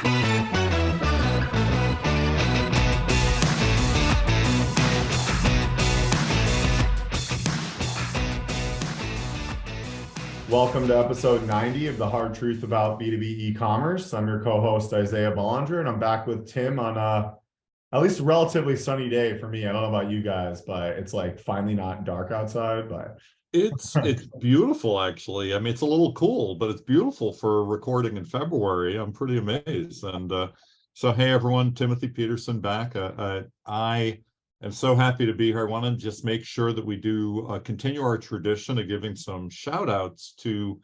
Welcome to episode 90 of the Hard Truth About B2B e-commerce. I'm your co-host, Isaiah Bollinger, and I'm back with Tim on at least a relatively sunny day for me. I don't know about you guys, but it's like finally not dark outside. But It's beautiful, actually. I mean, it's a little cool, but it's beautiful for recording in February. I'm pretty amazed. And so, hey, everyone, Timothy Peterson back. I am so happy to be here. I want to just make sure that we do continue our tradition of giving some shout outs to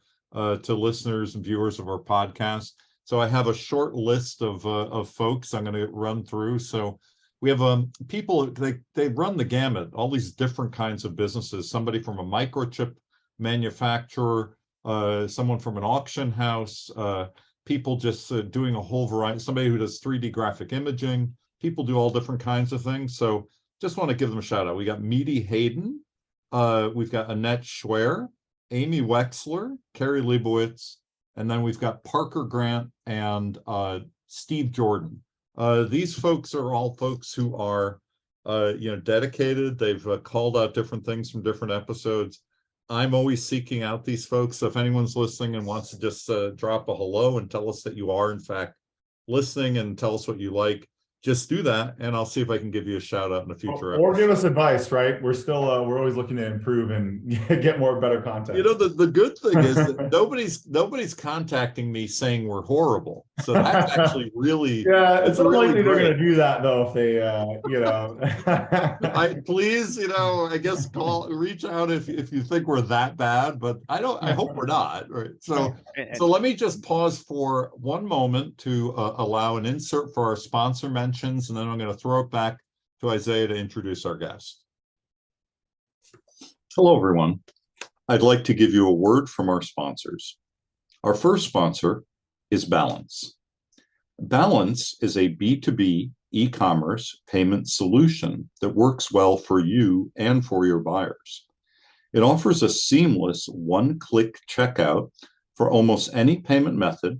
listeners and viewers of our podcast. So I have a short list of folks I'm going to run through. So we have people, they run the gamut, all these different kinds of businesses, somebody from a microchip manufacturer, someone from an auction house, people just doing a whole variety, somebody who does 3D graphic imaging, people do all different kinds of things. So just want to give them a shout out. We got Meaty Hayden, we've got Annette Schwer, Amy Wexler, Carrie Leibowitz, and then we've got Parker Grant and Steve Jordan. These folks are all folks who are, dedicated. They've called out different things from different episodes. I'm always seeking out these folks. So if anyone's listening and wants to just drop a hello and tell us that you are, in fact, listening and tell us what you like, just do that, and I'll see if I can give you a shout out in a future episode. Or give us advice, right? We're still we're always looking to improve and get better content. You know, the good thing is that nobody's contacting me saying we're horrible. So that's actually really it's unlikely really they're going to do that though if they please, I guess reach out if you think we're that bad, but I hope we're not, right? So let me just pause for one moment to allow an insert for our sponsor mentions, and then I'm going to throw it back to Isaiah to introduce our guest. Hello, everyone. I'd like to give you a word from our sponsors. Our first sponsor is Balance. Balance is a B2B e-commerce payment solution that works well for you and for your buyers. It offers a seamless one-click checkout for almost any payment method,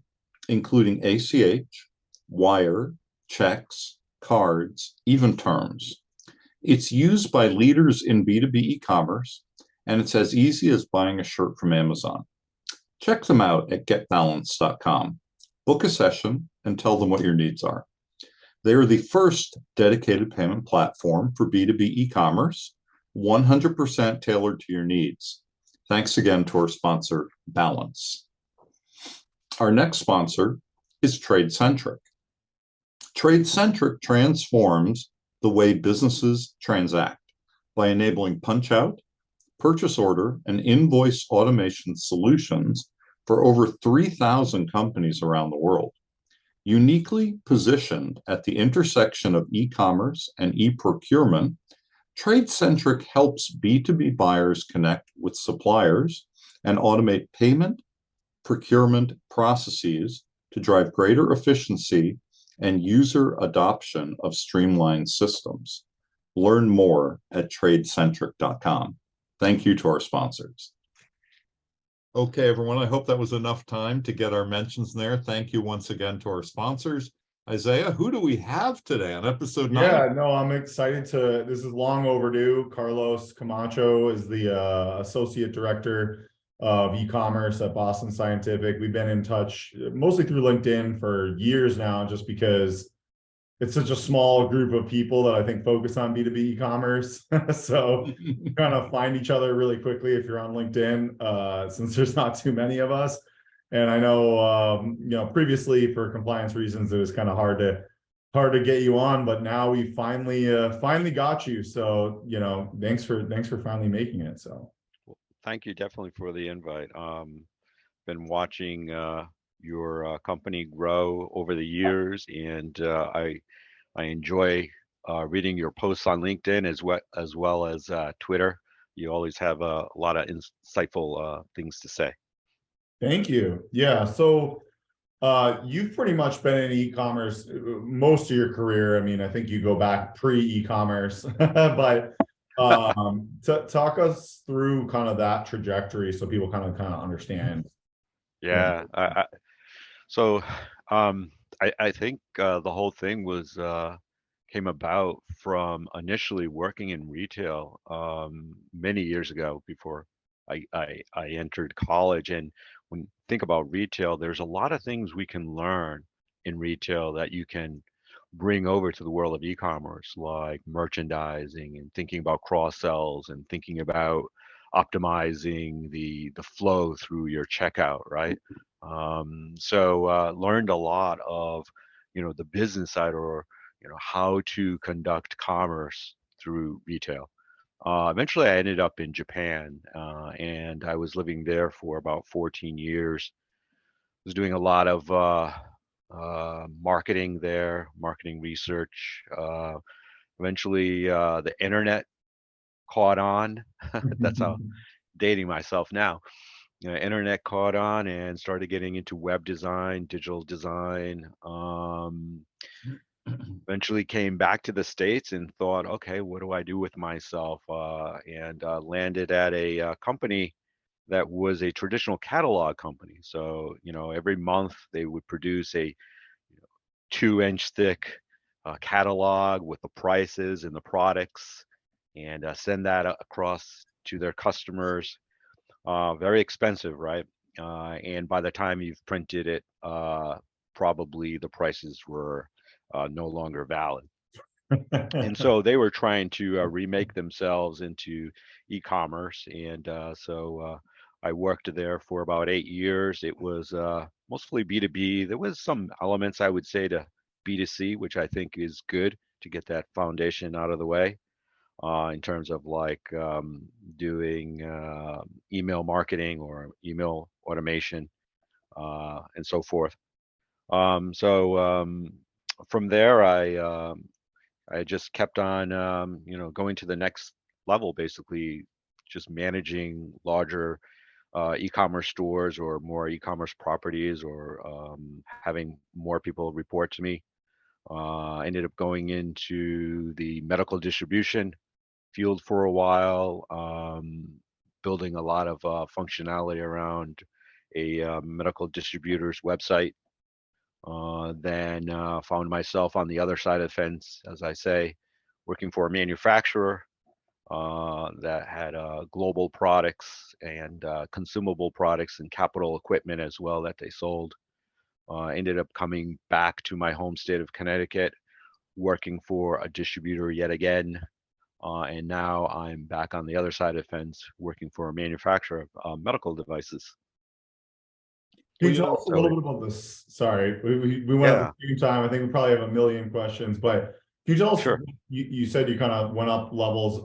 including ACH, wire, checks, cards, even terms. It's used by leaders in B2B e-commerce, and it's as easy as buying a shirt from Amazon. Check them out at getbalance.com. Book a session and tell them what your needs are. They are the first dedicated payment platform for B2B e-commerce, 100% tailored to your needs. Thanks again to our sponsor, Balance. Our next sponsor is TradeCentric. TradeCentric transforms the way businesses transact by enabling punch-out, purchase order, and invoice automation solutions for over 3,000 companies around the world. Uniquely positioned at the intersection of e-commerce and e-procurement, TradeCentric helps B2B buyers connect with suppliers and automate payment, procurement processes to drive greater efficiency and user adoption of streamlined systems. Learn more at tradecentric.com. Thank you to our sponsors. Okay, everyone, I hope that was enough time to get our mentions there. Thank you once again to our sponsors. Isaiah, who do we have today on episode 9? Yeah, no, I'm excited this is long overdue. Carlos Camacho is the Associate Director of e-commerce at Boston Scientific. We've been in touch mostly through LinkedIn for years now, just because it's such a small group of people that I think focus on B2B e-commerce. So you kind of find each other really quickly if you're on LinkedIn, since there's not too many of us. And I know, previously for compliance reasons, it was kind of hard to get you on, but now we finally got you. So, thanks for finally making it. So. Thank you definitely for the invite. Been watching your company grow over the years, and I enjoy reading your posts on LinkedIn as well as Twitter. You always have a lot of insightful things to say. Thank you. Yeah. So you've pretty much been in e-commerce most of your career. I mean, I think you go back pre-e-commerce, but talk us through kind of that trajectory so people kind of understand. Yeah. So I think the whole thing was came about from initially working in retail many years ago before I entered college. And when you think about retail, there's a lot of things we can learn in retail that you can bring over to the world of e-commerce, like merchandising and thinking about cross sells and thinking about optimizing the flow through your checkout, right? So learned a lot of, the business side, or how to conduct commerce through retail. Eventually, I ended up in Japan, and I was living there for about 14 years. Was doing a lot of marketing there, marketing research. Eventually, the internet caught on. That's how dating myself now. Internet caught on and started getting into web design, digital design. Eventually came back to the States and thought, okay, what do I do with myself? And landed at a company that was a traditional catalog company. So, every month they would produce a 2-inch thick catalog with the prices and the products, and send that across to their customers. Very expensive, right? And by the time you've printed it, probably the prices were no longer valid. And so they were trying to remake themselves into e-commerce. And so I worked there for about 8 years. It was mostly B2B. There was some elements, I would say, to B2C, which I think is good to get that foundation out of the way, in terms of like doing email marketing or email automation, and so forth. So from there, I just kept on, going to the next level, basically just managing larger e-commerce stores or more e-commerce properties, or having more people report to me. Ended up going into the medical distribution field for a while, building a lot of functionality around a medical distributor's website. Then found myself on the other side of the fence, as I say, working for a manufacturer that had global products and consumable products and capital equipment as well that they sold. Ended up coming back to my home state of Connecticut, working for a distributor yet again. And now I'm back on the other side of the fence, working for a manufacturer of medical devices. Can you tell us a little bit about this? Sorry, we went at the same time. I think we probably have a million questions, but can you tell us, Sure. You said you kind of went up levels.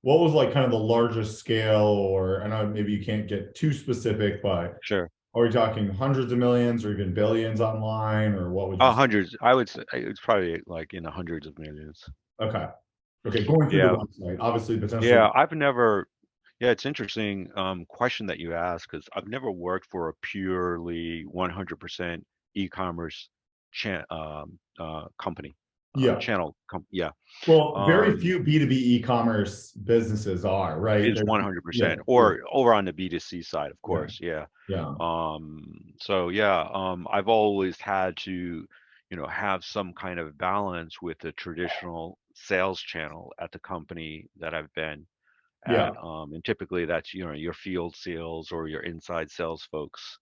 What was like kind of the largest scale, or I know maybe you can't get too specific, but Sure. are we talking hundreds of millions or even billions online, or what would you say? Hundreds. I would say it's probably like in the hundreds of millions. Okay. Okay, going through the website, obviously potentially. Yeah, I've never. Yeah, it's interesting question that you ask, because I've never worked for a purely 100% e-commerce company. Channel. Yeah. Well, very few B2B e-commerce businesses are, right? Is 100%, or over on the B2C side, of course. Yeah. Yeah. So yeah, I've always had to, have some kind of balance with the traditional sales channel at the company that I've been at. And typically that's, your field sales or your inside sales folks,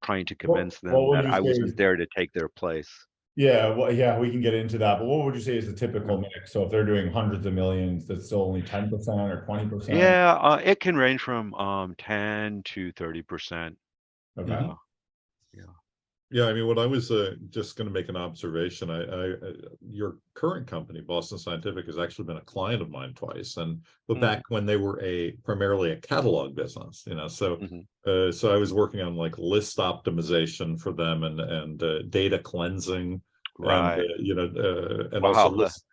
trying to convince them that I wasn't there to take their place. Yeah, well, yeah, we can get into that, but what would you say is the typical mix? So if they're doing hundreds of millions, that's still only 10% or 20%? Yeah, it can range from 10 to 30%. Okay. Yeah, I mean, what I was just going to make an observation. Your current company, Boston Scientific, has actually been a client of mine twice, but back when they were primarily a catalog business, so so I was working on like list optimization for them and data cleansing, right? And also list.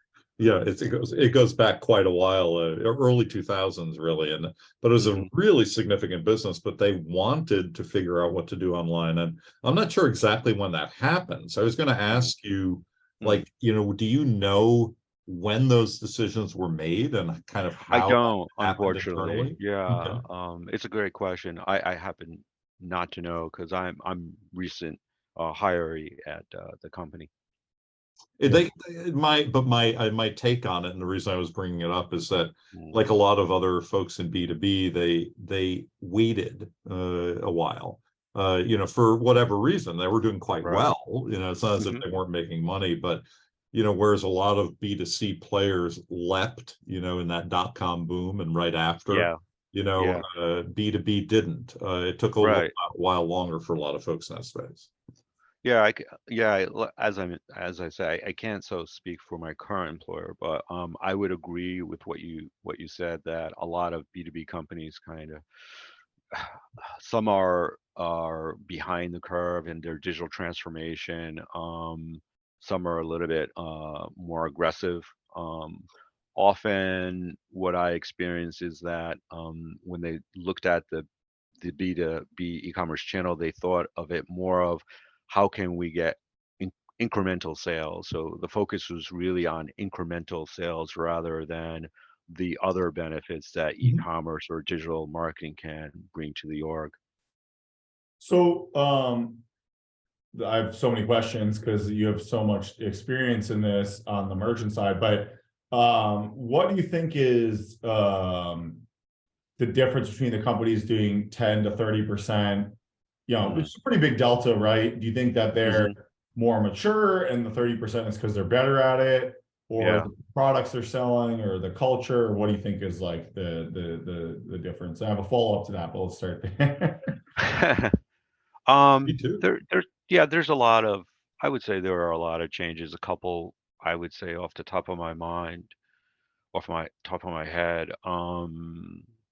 Yeah, it goes back quite a while, early 2000s really, but it was a really significant business. But they wanted to figure out what to do online, and I'm not sure exactly when that happened. So I was going to ask you, like, do you know when those decisions were made and kind of how? I don't, unfortunately. Internally? Yeah, it's a great question. I happen not to know, because I'm recent hierarchy at the company. My take on it, and the reason I was bringing it up is that, like a lot of other folks in B2B, they waited a while, for whatever reason. They were doing quite Right. well. It's not as if they weren't making money, but whereas a lot of B2C players leapt, in that .com boom, and right after, Yeah. B2B didn't. It took a Right. while longer for a lot of folks in that space. Yeah, as I say, I can't so speak for my current employer, but I would agree with what you said, that a lot of B2B companies kind of, some are behind the curve in their digital transformation. Some are a little bit more aggressive. Often what I experience is that when they looked at the B2B e-commerce channel, they thought of it more of how can we get incremental sales. So the focus was really on incremental sales rather than the other benefits that e-commerce or digital marketing can bring to the org. So I have so many questions because you have so much experience in this on the merchant side, but what do you think is the difference between the companies doing 10 to 30%, which is a pretty big delta, right? Do you think that they're more mature and the 30% is because they're better at it, or the products they're selling, or the culture? Or what do you think is like the difference? I have a follow-up to that, but let's start there. Me too. There's a lot of, I would say there are a lot of changes. A couple, I would say off the top of my mind, off my top of my head.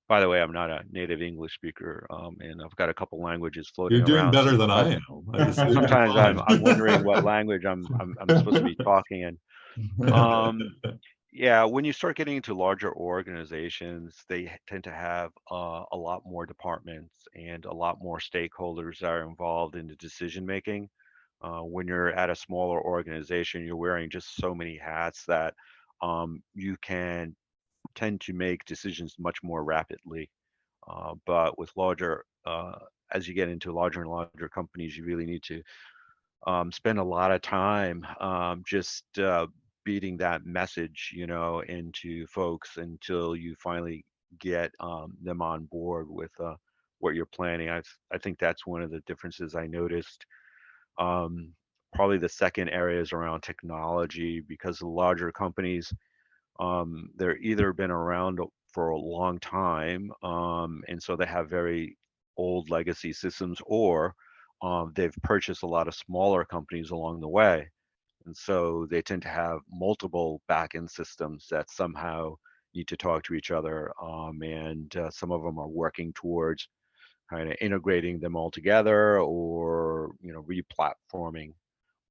By the way, I'm not a native English speaker, and I've got a couple languages floating You're doing around. better than Sometimes, I am. sometimes I'm wondering what language I'm supposed to be talking in. Yeah, when you start getting into larger organizations, they tend to have a lot more departments and a lot more stakeholders that are involved in the decision making. When you're at a smaller organization, you're wearing just so many hats that you can tend to make decisions much more rapidly. But with as you get into larger and larger companies, you really need to spend a lot of time just beating that message, into folks until you finally get them on board with what you're planning. I think that's one of the differences I noticed. Probably the second area is around technology, because the larger companies, they're either been around for a long time, and so they have very old legacy systems, or they've purchased a lot of smaller companies along the way. And so they tend to have multiple backend systems that somehow need to talk to each other. And some of them are working towards kind of integrating them all together, or, replatforming.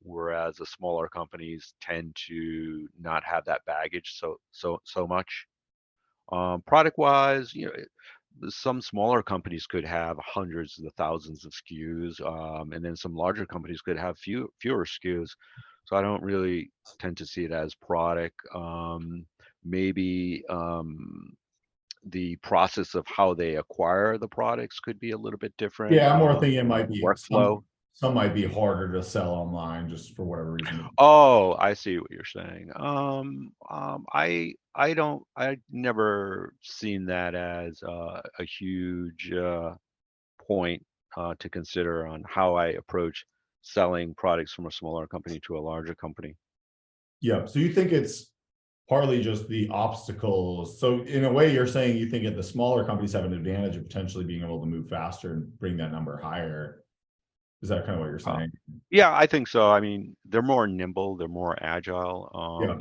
Whereas the smaller companies tend to not have that baggage so much. Product wise, some smaller companies could have hundreds of thousands of SKUs, and then some larger companies could have fewer SKUs. So I don't really tend to see it as product. Maybe the process of how they acquire the products could be a little bit different. Yeah, I'm more thinking it might be workflow. Some might be harder to sell online just for whatever reason. Oh, I see what you're saying. I've never seen that as a huge point to consider on how I approach selling products from a smaller company to a larger company. Yeah. So you think it's partly just the obstacles. So in a way, you're saying you think that the smaller companies have an advantage of potentially being able to move faster and bring that number higher. Is that kind of what you're saying? Yeah, I think so. I mean, they're more nimble, they're more agile. Yeah.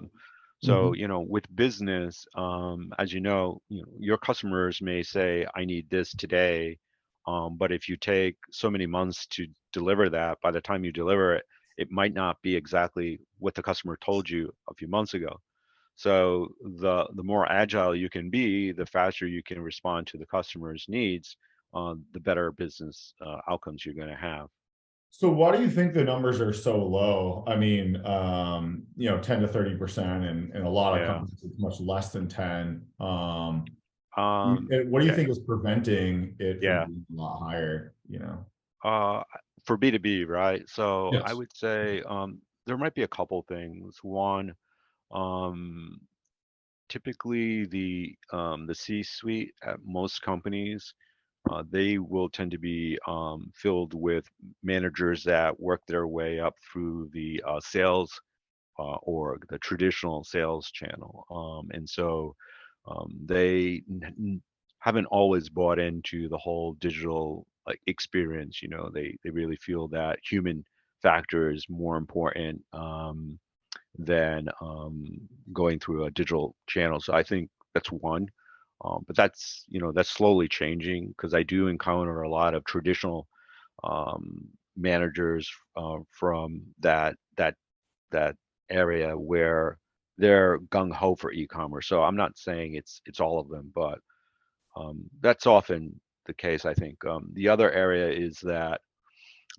So, with business, as your customers may say, I need this today. But if you take so many months to deliver that, by the time you deliver it, it might not be exactly what the customer told you a few months ago. So the more agile you can be, the faster you can respond to the customer's needs, the better business outcomes you're going to have. So why do you think the numbers are so low? I mean, 10 to 30%, and in a lot of companies it's much less than 10. What do you think is preventing it from being a lot higher? for B2B, right? So I Yes. would say there might be a couple things. One, um, typically the C-suite at most companies, they will tend to be filled with managers that work their way up through the sales org, the traditional sales channel. And so they haven't always bought into the whole digital like experience. They really feel that human factor is more important than going through a digital channel. So I think that's one. But that's slowly changing because I do encounter a lot of traditional managers from that area where they're gung ho for e-commerce. So I'm not saying it's all of them, but that's often the case. I think the other area is that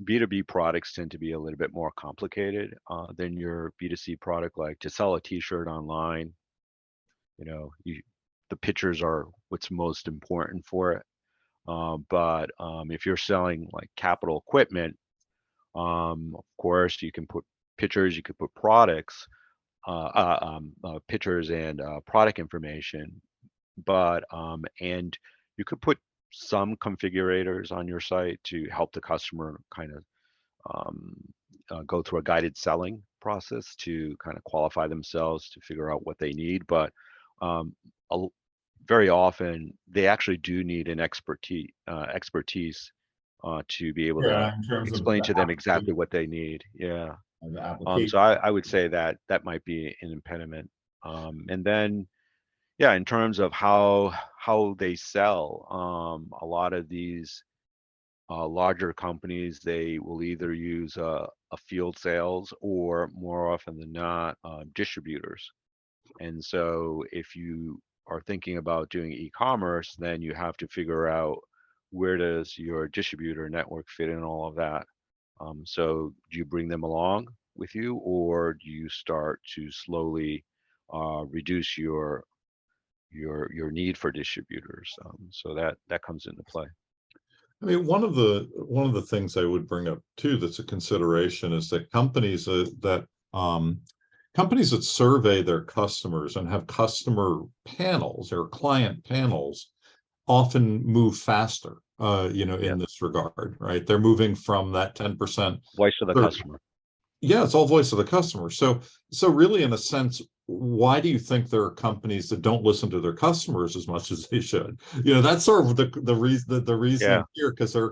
B2B products tend to be a little bit more complicated than your B2C product. Like to sell a T-shirt online, the pictures are what's most important for it. But if you're selling like capital equipment, of course you can put pictures, you could put pictures and product information, but and you could put some configurators on your site to help the customer kind of go through a guided selling process to kind of qualify themselves to figure out what they need. But um, very often they actually do need an expertise to be able to Yeah, in terms of explain the to them exactly application, what they need. Yeah. the So application. I would say that might be an impediment. And then, yeah, in terms of how they sell, a lot of these larger companies, they will either use a field sales or more often than not, distributors. And so if you are thinking about doing e-commerce, then you have to figure out where does your distributor network fit in all of that. So do you bring them along with you, or do you start to slowly reduce your need for distributors? So that comes into play. I mean, one of the things I would bring up too that's a consideration is that companies that survey their customers and have customer panels or client panels often move faster, Yeah, in this regard, right? They're moving from that 10%. voice of the customer. Yeah, it's all voice of the customer. So really, in a sense, why do you think there are companies that don't listen to their customers as much as they should? That's sort of the reason, the Yeah, reasoning here, because there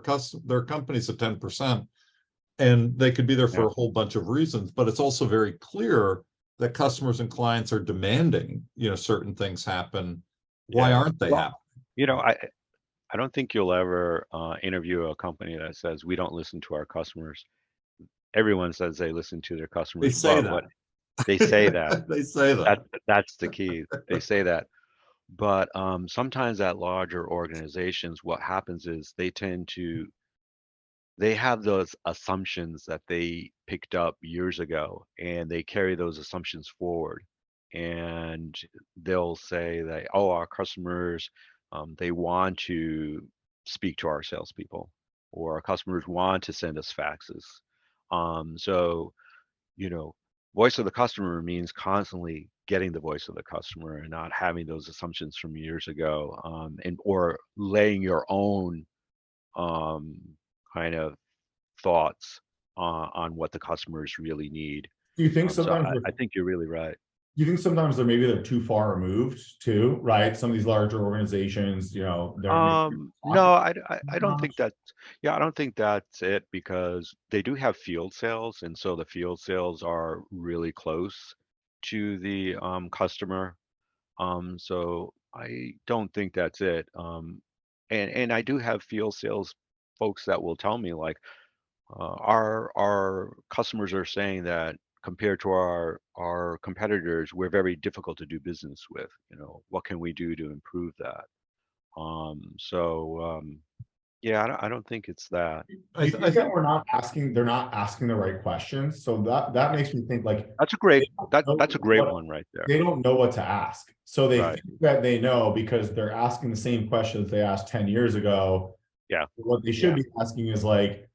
are companies at 10%, and they could be there for yeah, a whole bunch of reasons. But it's also very clear that customers and clients are demanding, certain things happen. Why yeah. aren't they Well, happening? you know, I I don't think you'll ever interview a company that says we don't listen to our customers. Everyone says they listen to their They customers, say but what that. they say that They say that that. that's the key. They say that, but sometimes at larger organizations, what happens is they have those assumptions that they picked up years ago, and they carry those assumptions forward, and they'll say that, oh, our customers, they want to speak to our salespeople, or our customers want to send us faxes. So you know, voice of the customer means constantly getting the voice of the customer and not having those assumptions from years ago, and or laying your own um, kind of thoughts on what the customers really need. Do you think So sometimes I think you're really right. do you think sometimes they're too far removed too, right? Some of these larger organizations, they're maybe No, talking I don't think that. Yeah, I don't think that's it because they do have field sales, and so the field sales are really close to the customer. So I don't think that's it. And I do have field sales folks that will tell me like, our customers are saying that compared to our competitors, we're very difficult to do business with. What can we do to improve that? Yeah, I don't think it's that. Do I, you th- I think that think they're not asking the right questions? So that makes me think like That's a great they don't that know that's a great one right there. they don't know what to ask. So they Right. think that they know because they're asking the same questions they asked 10 years ago. Yeah. What they should Yeah. be asking is like,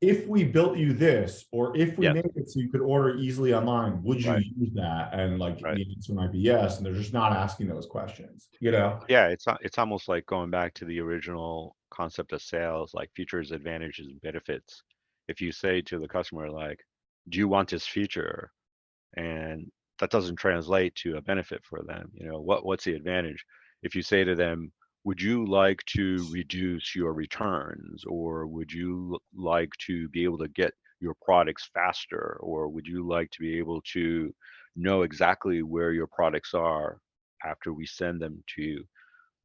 if we built you this, or if we Yeah. made it so you could order easily online, would you Right. use that? And like Right. the answer might be yes, and they're just not asking those questions, you know? Yeah, it's almost like going back to the original concept of sales, like features, advantages, and benefits. If you say to the customer, like, do you want this feature? And that doesn't translate to a benefit for them. What's the advantage? If you say to them, would you like to reduce your returns, or would you like to be able to get your products faster, or would you like to be able to know exactly where your products are after we send them to you?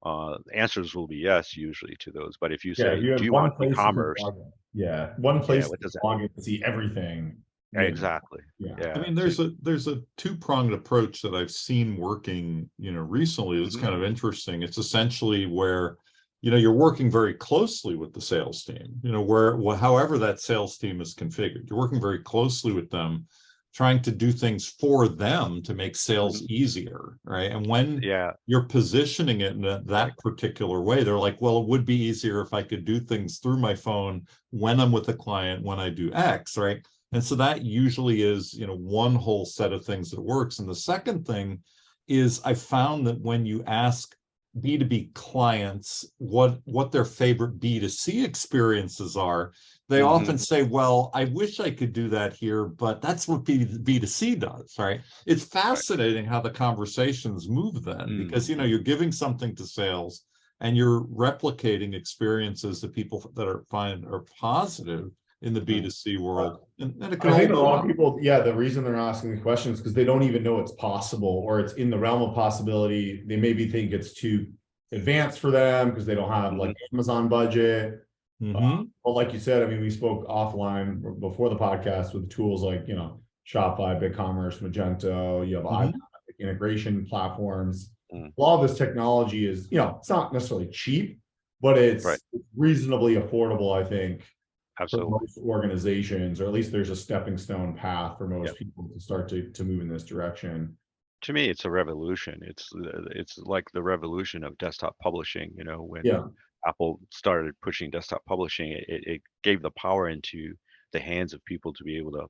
The answers will be yes, usually, to those. But if you Yeah, if say, you do have you one want place you can e-commerce? log in. Yeah, one Yeah, place what to does that? log in to see everything, you know? Exactly. Yeah. I Yeah. mean, there's a two-pronged approach that I've seen working, recently. It's Mhm. kind of interesting. It's essentially where, you're working very closely with the sales team, however that sales team is configured. You're working very closely with them, trying to do things for them to make sales Mhm. easier, right? And when Yeah. you're positioning it in Right. that particular way, they're like, well, it would be easier if I could do things through my phone when I'm with a client, when I do X, right? And so that usually is, one whole set of things that works. And the second thing is I found that when you ask B2B clients what their favorite B2C experiences are, they Mhm. often say, well, I wish I could do that here, but that's what B2C does, right? It's Right. fascinating how the conversations move then, because, Mhm. you're giving something to sales and you're replicating experiences that people that are positive in the Mm. B2C world. And it can I all think a go lot of wrong. people, yeah, the reason they're not asking the questions because they don't even know it's possible or it's in the realm of possibility. They maybe think it's too advanced for them because they don't have Mhm. like Amazon budget. Mm-hmm. But like you said, I mean, we spoke offline before the podcast with tools like, Shopify, BigCommerce, Magento, you have iPad Mm-hmm. integration platforms. Mm. A lot of this technology is, it's not necessarily cheap, but Right. it's reasonably affordable, I think, for Absolutely. most organizations, or at least there's a stepping stone path for Yeah. most people to start to move in this direction. To me, it's a revolution. It's like the revolution of desktop publishing. When Yeah. Apple started pushing desktop publishing, it gave the power into the hands of people to be able to,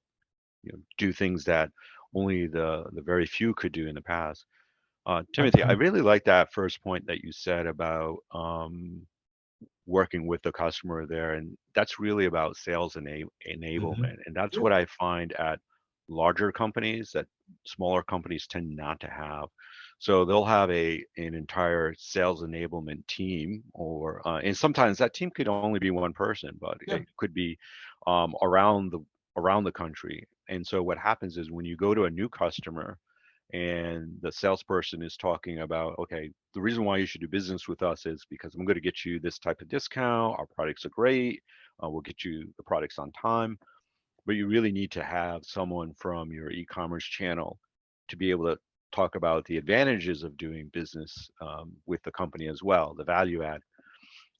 do things that only the very few could do in the past. Timothy, I really like that first point that you said about working with the customer there, and that's really about sales Mm-hmm. enablement, and that's Yeah. what I find at larger companies that smaller companies tend not to have. So they'll have an entire sales enablement team, or and sometimes that team could only be one person, but Yeah. it could be around the country. And so what happens is when you go to a new customer and the salesperson is talking about, okay, the reason why you should do business with us is because I'm going to get you this type of discount. Our products are great. We'll get you the products on time. But you really need to have someone from your e-commerce channel to be able to talk about the advantages of doing business with the company as well, the value add.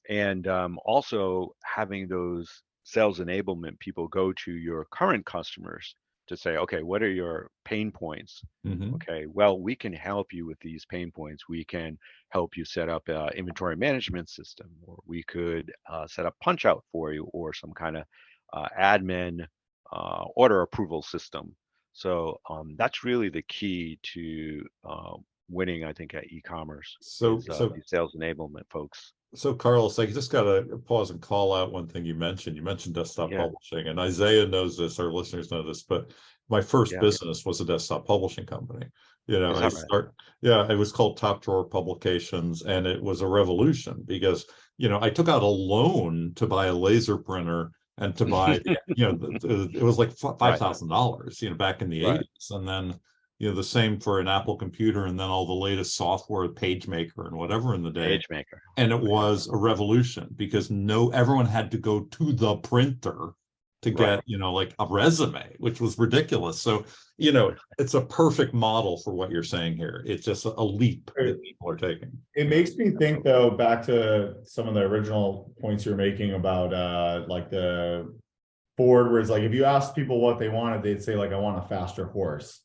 And also having those sales enablement people go to your current customers to say, okay, what are your pain points? Mm-hmm. Okay, well, we can help you with these pain points. We can help you set up an inventory management system, or we could set up punch out for you, or some kind of admin order approval system. So that's really the key to winning, I think, at e-commerce So, is so, these sales enablement folks. so Carlos, I just got to pause and call out one thing you mentioned. You mentioned desktop Yeah, publishing, and Isaiah knows this, our listeners know this, but my first yeah. business was a desktop publishing company. Is I that right? start, yeah, it was called Top Drawer Publications, and it was a revolution because, I took out a loan to buy a laser printer and to buy, it was like Right, $5,000, back in the right. 80s. And then, the same for an Apple computer, and then all the latest software, PageMaker and whatever in the day. PageMaker. And it Yeah, was a revolution because everyone had to go to the printer to right. get, like a resume, which was ridiculous. So, it's a perfect model for what you're saying here. It's just a leap that people are taking. It makes me think though, back to some of the original points you were making about like the Ford, where it's like if you ask people what they wanted, they'd say like I want a faster horse,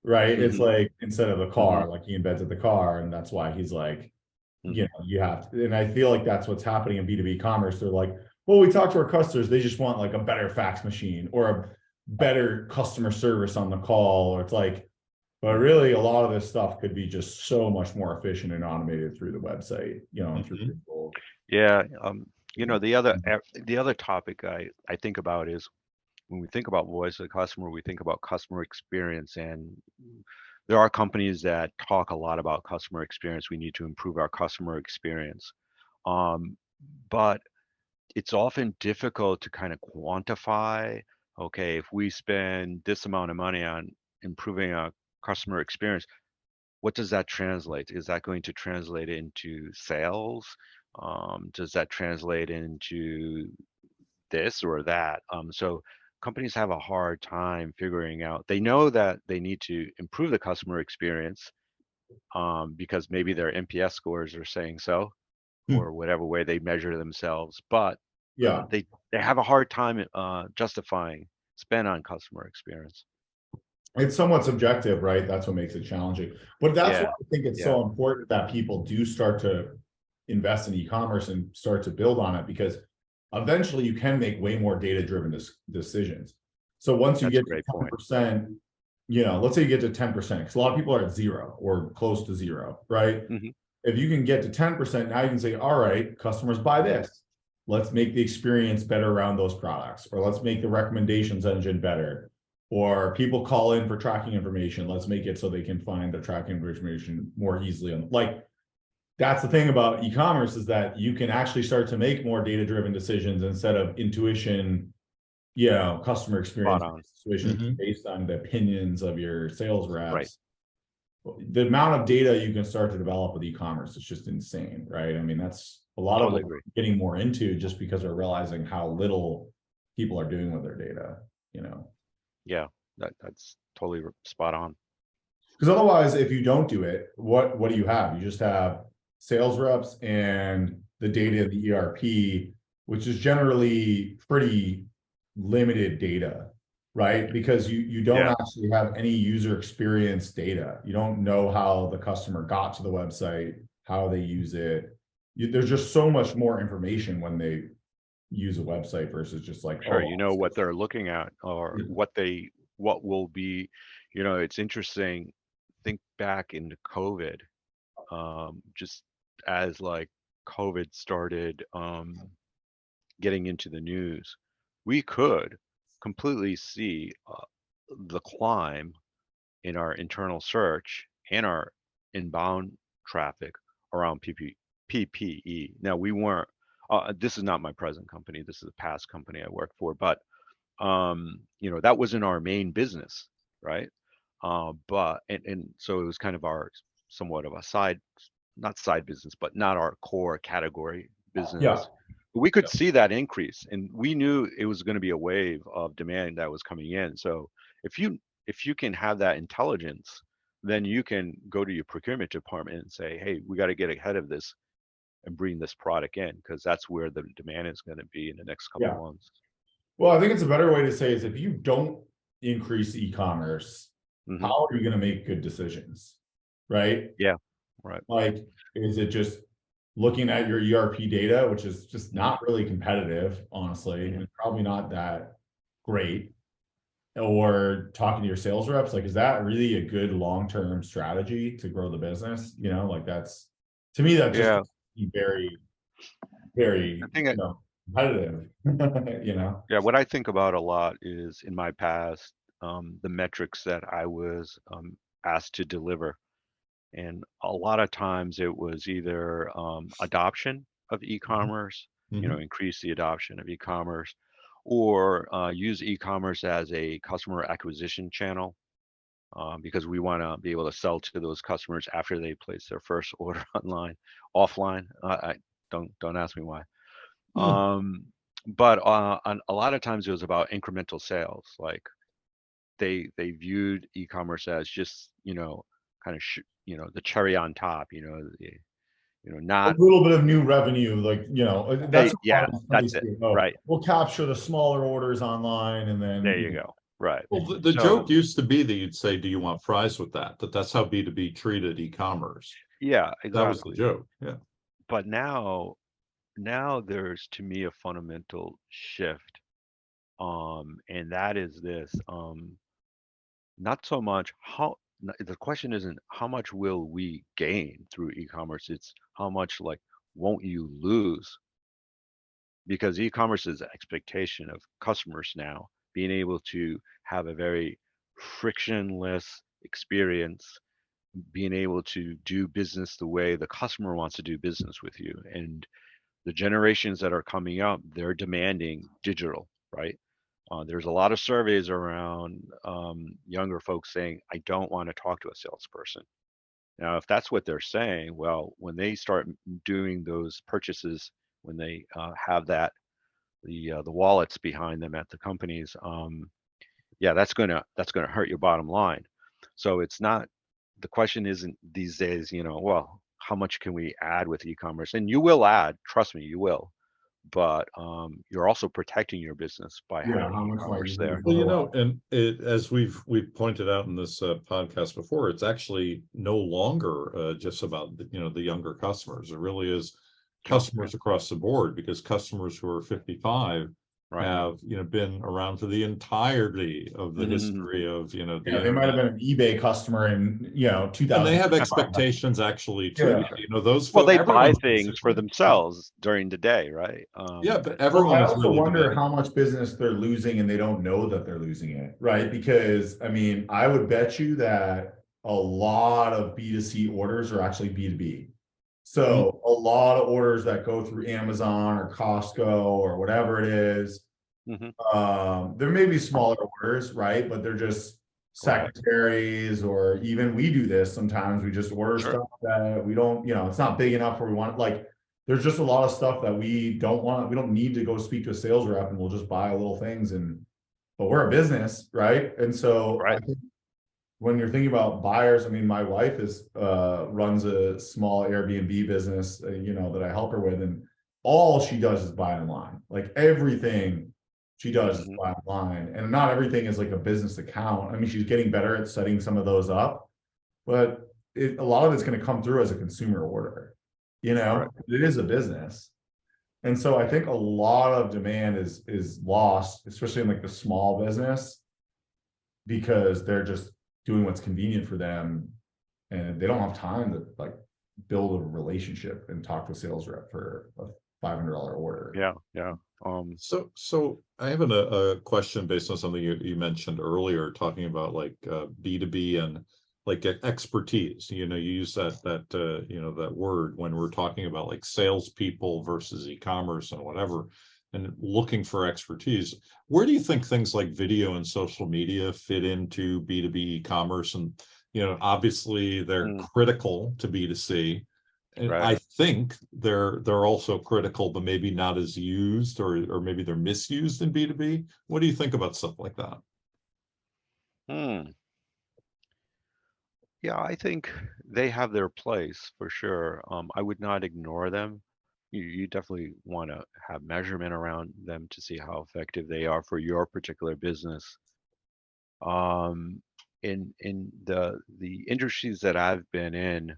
right? It's Hmm. like instead of the Hmm. car, like he invented the car, and that's why he's like, Hmm. you have to. And I feel like that's what's happening in B2B commerce. They're like, well, we talk to our customers, they just want like a better fax machine or a better customer service on the call, or it's like, but really a lot of this stuff could be just so much more efficient and automated through the website, and through people. Yeah. The other topic I think about is when we think about voice of the customer, we think about customer experience, and there are companies that talk a lot about customer experience. We need to improve our customer experience. Um, but it's often difficult to kind of quantify, okay, if we spend this amount of money on improving our customer experience, what does that translate? Is that going to translate into sales? Does that translate into this or that? So companies have a hard time figuring out. They know that they need to improve the customer experience because maybe their NPS scores are saying so, or whatever way they measure themselves. But Yeah, they have a hard time justifying spend on customer experience. it's somewhat subjective, right? That's what makes it challenging. But that's why Yeah, I think it's yeah, so important that people do start to invest in e-commerce and start to build on it, because eventually you can make way more data-driven decisions. So once you that's a get to great point. 10%, let's say you get to 10%, because a lot of people are at 0 or close to 0, right? Hmm. If you can get to 10%, now you can say, all right, customers buy this. Let's make the experience better around those products, or let's make the recommendations engine better, or people call in for tracking information. Let's make it so they can find the tracking information more easily. Like, that's the thing about e-commerce, is that you can actually start to make more data-driven decisions instead of intuition, customer Spot experience on. decisions based on the opinions of your sales Right. reps. The amount of data you can start to develop with e-commerce is just insane, right? I mean, that's a lot of Totally what we're agree. getting more into, just because we're realizing how little people are doing with their data, Yeah, that's totally spot on. because otherwise, if you don't do it, what do you have? You just have sales reps and the data in the ERP, which is generally pretty limited data, right? Because you don't Yeah, actually have any user experience data. You don't know how the customer got to the website, how they use it. There's just so much more information when they use a website versus just like, sure. oh, You know what they're looking at, or what will be, it's interesting. Think back into COVID, just as like COVID started getting into the news, we could completely see the climb in our internal search and our inbound traffic around PPE. Now, we weren't, this is not my present company, this is a past company I worked for, but that wasn't our main business, right? And so it was kind of our somewhat of a not side business, but not our core category yeah, business. We could see that increase, and we knew it was going to be a wave of demand that was coming in. So if you can have that intelligence, then you can go to your procurement department and say, hey, we got to get ahead of this and bring this product in, because that's where the demand is going to be in the next couple yeah. months. Well, I think it's a better way to say is, if you don't increase e-commerce, Hmm. how are you going to make good decisions, right? Yeah, right. Like, is it just looking at your ERP data, which is just Hmm. not really competitive, honestly, Hmm. and probably not that great, or talking to your sales reps? Like, is that really a good long-term strategy to grow the business? Like, that's, to me, that just Yeah, be very, very, I think competitive, yeah, what I think about a lot is in my past, the metrics that I was asked to deliver. And a lot of times it was either adoption of e-commerce, increase the adoption of e-commerce, or use e-commerce as a customer acquisition channel, because we want to be able to sell to those customers after they place their first order offline. I don't ask me why. Um, but a lot of times it was about incremental sales. Like they viewed e-commerce as just kind of the cherry on top. A Not little bit of new revenue, like, that's yeah, what that's companies it. do. Oh, Right. we'll capture the smaller orders online, and then, There you go. Right. Well, the So joke used to be that you'd say, do you want fries with that? That's how B2B treated e-commerce. yeah, That was the exactly. joke. Yeah. But now now there's to me a fundamental shift, and that is this. Not so much the question isn't how much will we gain through e-commerce, it's how much like won't you lose, because e-commerce is the expectation of customers now being able to have a very frictionless experience, being able to do business the way the customer wants to do business with you. And the generations that are coming up, they're demanding digital, right? There's a lot of surveys around younger folks saying, I don't want to talk to a salesperson. Now, if that's what they're saying, well, when they start doing those purchases, when they have the wallets behind them at the companies, yeah, that's gonna hurt your bottom line. So it's not, the question isn't these days, well, how much can we add with e-commerce? And you will add, trust me, you will. But you're also protecting your business by Yeah, having how much might e-commerce you lose? there. Well, you know, and as we've pointed out in this podcast before, it's actually no longer just about the younger customers. It really is Yeah, customers across the board, because customers who are 55 right. have been around for the entirety of the Mhm. history of the Yeah, they might have internet, been an eBay customer in, and they 2000. have expectations actually too. Yeah. Sure. Those Well, folks, they buy everyone's things for basically, themselves during the day, right? yeah, but Well, everyone I is also really wonder demanding. how much business they're losing and they don't know that they're losing it, right? Because I mean, I would bet you that a lot of B2C orders are actually B2B. So a lot of orders that go through Amazon or Costco or whatever it is, Mhm. there may be smaller orders, right? But they're just Right. secretaries, or even we do this sometimes. We just order Sure. stuff that we don't, it's not big enough where we want, like, there's just a lot of stuff that we don't want. We don't need to go speak to a sales rep, and we'll just buy little things. But we're a business, right? And so I Right. think when you're thinking about buyers, I mean, my wife runs a small Airbnb business, that I help her with, and all she does is buy online. Like everything she does is Mhm. buy online, and not everything is like a business account. I mean, she's getting better at setting some of those up, but a lot of it's going to come through as a consumer order. Right. It is a business. And so I think a lot of demand is lost, especially in like the small business, because they're just doing what's convenient for them, and they don't have time to like build a relationship and talk to a sales rep for a $500 order. Yeah. Yeah. So I have a question based on something you mentioned earlier, talking about like B2B and like expertise. You use that word when we're talking about like salespeople versus e-commerce and whatever, and looking for expertise. Where do you think things like video and social media fit into B2B e-commerce? And obviously they're Mm. critical to B2C. And Right. I think they're also critical, but maybe not as used, or maybe they're misused in B2B. What do you think about stuff like that? Hmm. Yeah, I think they have their place for sure. I would not ignore them. You definitely want to have measurement around them to see how effective they are for your particular business. Um, in the industries that I've been in,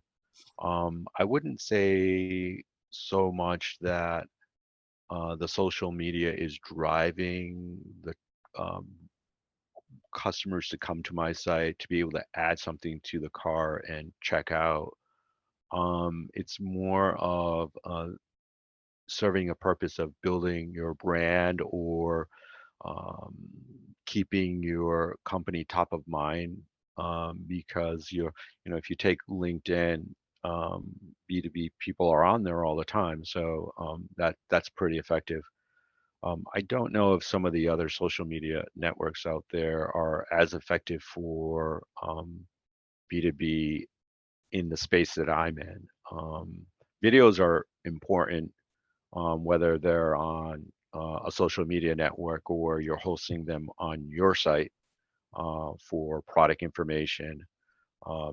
I wouldn't say so much that the social media is driving the um, customers to come to my site to be able to add something to the car and check out. It's more of serving a purpose of building your brand, or um, keeping your company top of mind, because if you take LinkedIn, um, B2B people are on there all the time, so that's pretty effective. I don't know if some of the other social media networks out there are as effective for B2B in the space that I'm in. Videos are important, whether they're on a social media network or you're hosting them on your site for product information,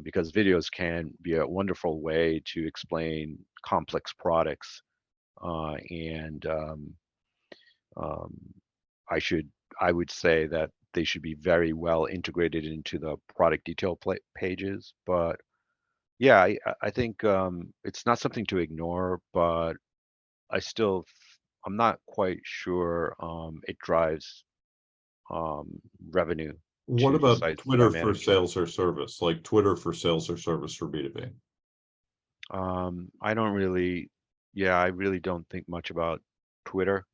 because videos can be a wonderful way to explain complex products, and um, I should I would say that they should be very well integrated into the product detail pages. But yeah, I think it's not something to ignore, but I'm not quite sure it drives revenue What to the about sites that I Twitter for manage. sales or service, like Twitter for sales or service for B2B? I don't really, yeah, I really don't think much about Twitter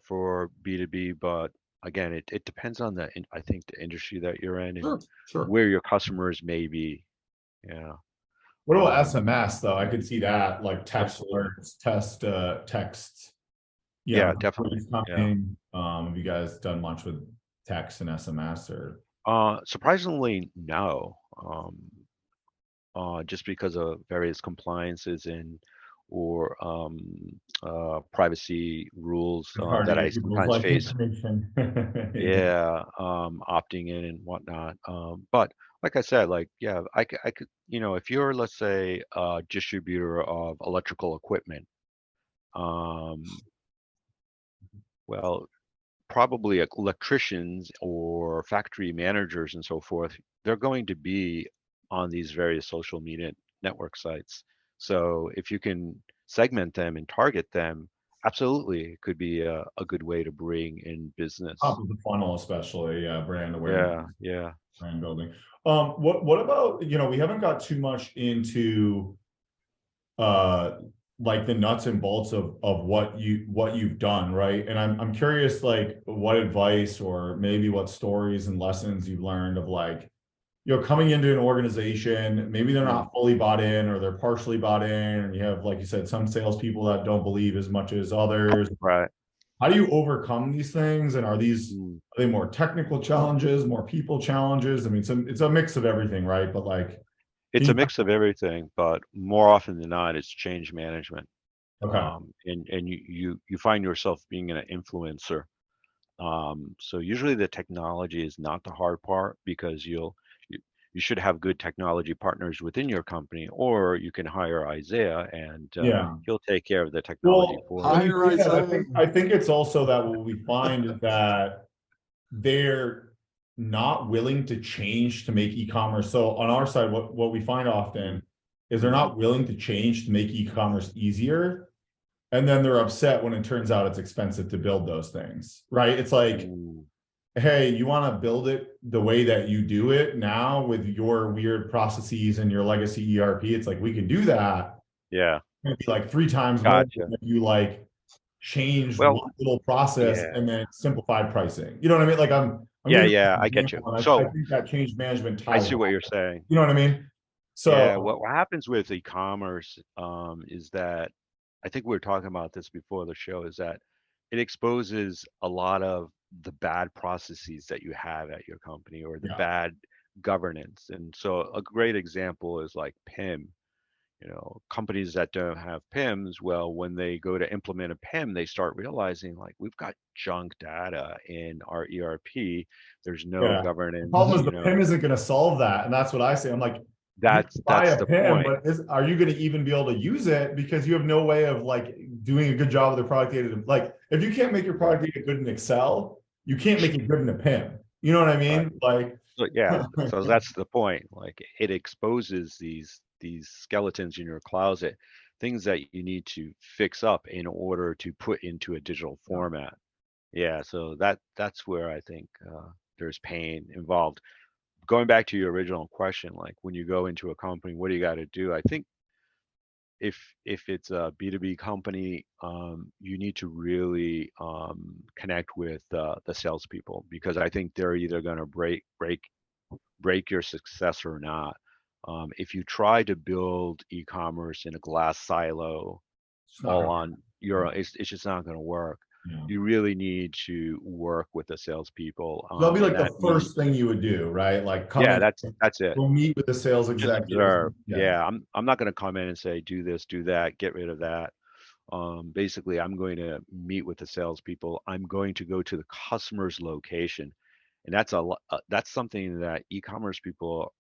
for B2B, but again, it depends on I think the industry that you're in and Sure, sure. where your customers may be. Yeah. What about Um, SMS though? I could see that, like text Absolutely. alerts, texts. Yeah, What definitely. is Yeah. coming. Have you guys done much with text and SMS or? Surprisingly, no. Just because of various compliances and or privacy rules It's hard to that I get people's sometimes like face. information. Yeah, opting in and whatnot. But like I said, like yeah, I could, if you're, let's say, a distributor of electrical equipment, um, well, probably electricians or factory managers and so forth, they're going to be on these various social media network sites. So if you can segment them and target them, absolutely, it could be a good way to bring in business. Top of the funnel, especially, brand awareness, Yeah, yeah. brand building. What about, we haven't got too much into uh like the nuts and bolts of what you've done, right? And I'm curious, like, what advice or maybe what stories and lessons you've learned of, like, coming into an organization, maybe they're Mm, not fully bought in or they're partially bought in, and you have, like you said, some salespeople that don't believe as much as others. right. How do you overcome these things? And Mm. are they more technical challenges, more people challenges? I mean, it's a mix of everything, right? But like, can It's you, a mix of everything, but more often than not, it's change management. okay, And you find yourself being an influencer. So usually the technology is not the hard part because you, you should have good technology partners within your company, or you can hire Isaiah and yeah. he'll take care of the technology Well, for when you. you Hire say that, Isaiah. I think it's also that what we find is that they're not willing to change to make e-commerce. So on our side, what we find Mm, often is they're mm, not willing to change to make e-commerce easier. And then they're upset when it turns out it's expensive to build those things, right? It's like, mm. hey, you want to build it the way that you do it now with your weird processes and your legacy ERP. It's like, we can do that. Yeah, It's gonna be like 3 times more gotcha. if you like changed Well, one little process yeah, and then simplified pricing. You know what I mean? Like, I'm yeah, using yeah, an I get you. example, and I So think that change management I ties see a what lot. you're saying. You know what I mean? Yeah, So what happens with e-commerce is that I think we were talking about this before the show, is that it exposes a lot of the bad processes that you have at your company or the yeah, bad governance. And so a great example is like PIM. Companies that don't have PIMs, well, when they go to implement a PIM, they start realizing like we've got junk data in our ERP. There's no yeah. The governance, problem is the PIM isn't going to solve that, and that's what I say. I'm like, you can buy That's a the PIM, point. but are you going to even be able to use it because you have no way of like doing a good job with the product data? Like, if you can't make your Right. product data good in Excel, you can't make it good in a PIM. You know what I Right. mean? Like, So yeah, so that's the point. Like it exposes these skeletons in your closet, things that you need to fix up in order to put into a digital format. Yeah, so that's where I think there's pain involved. Going back to your original question, like when you go into a company, what do you got to do? I think if it's a B2B company, you need to really connect with the salespeople because I think they're either going to break your success or not. If you try to build e-commerce in a glass silo it's not all gonna on your own, it's just not going to work. yeah. You really need to work with the salespeople, That'll be and like that the means, first thing you would do, right? Like, come yeah, in, that's it. we'll meet with the sales Just executives. observe. Yeah. Yeah, I'm not going to come in and say do this, do that, get rid of that. Basically, I'm going to meet with the salespeople. I'm going to go to the customer's location, and that's something that e-commerce people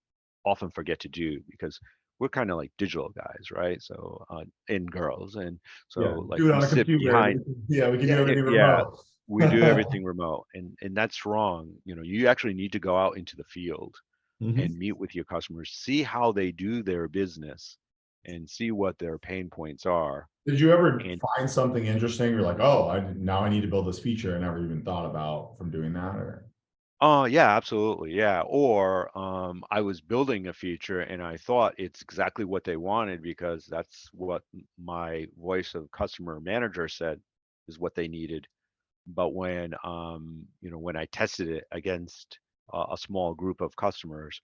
often forget to do because we're kind of like digital guys, right? So and girls, and Yeah. so like Do it we on a sit computer. behind. Yeah, we can do Yeah, everything yeah, remote. we do everything remote, and that's wrong. You actually need to go out into the field Mhm. and meet with your customers, see how they do their business, and see what their pain points are. Did you ever And find something interesting? You're like, oh, now I need to build this feature I never even thought about from doing that, or yeah, absolutely. Yeah. Or I was building a feature and I thought it's exactly what they wanted because that's what my voice of customer manager said is what they needed. But when when I tested it against a small group of customers,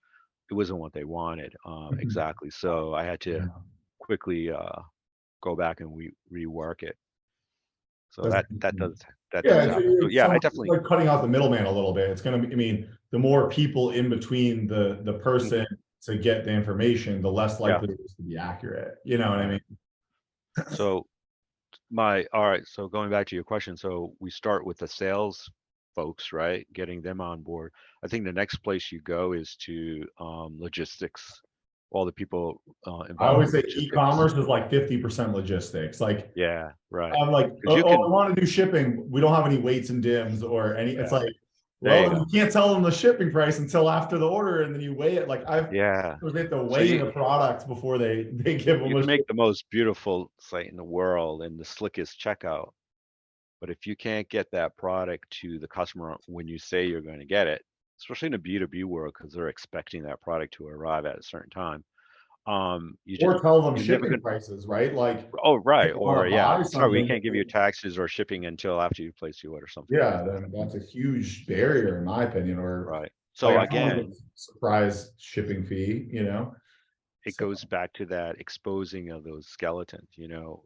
it wasn't what they wanted exactly. So I had to yeah. quickly go back and rework it. So That's that yeah, does happen. So it's yeah, I somewhat definitely. like cutting out the middleman a little bit. It's gonna be, I mean, the more people in between the Mhm. person to get the information, the less Yeah, likely it is to be accurate. You know what I yeah. mean? So all right, so going back to your question, so we start with the sales folks, right? Getting them on board. I think the next place you go is to logistics, all the people I involved always with say logistics. e-commerce is like 50% logistics. Like Yeah, right. I'm like, Because oh, you oh, I can, want to do shipping. We don't have any weights and dims or any. It's yeah, like, there well, you then you go. can't tell them the shipping price until after the order, and then you weigh it. Like Yeah. they have to So weigh the product before they give them you a can ship. make the most beautiful site in the world and the slickest checkout, but if you can't get that product to the customer when you say you're going to get it, especially in the B2B world, because they're expecting that product to arrive at a certain time, you just Or tell them you're never shipping gonna. prices, right? Like Oh, if right. you want Or to yeah, buy sorry, we something, can't give you taxes or shipping until after you place the order, something like yeah, that. then that's a huge barrier in my opinion. Or Right. like So I found a again, surprise shipping fee, you know. it So goes back to that exposing of those skeletons,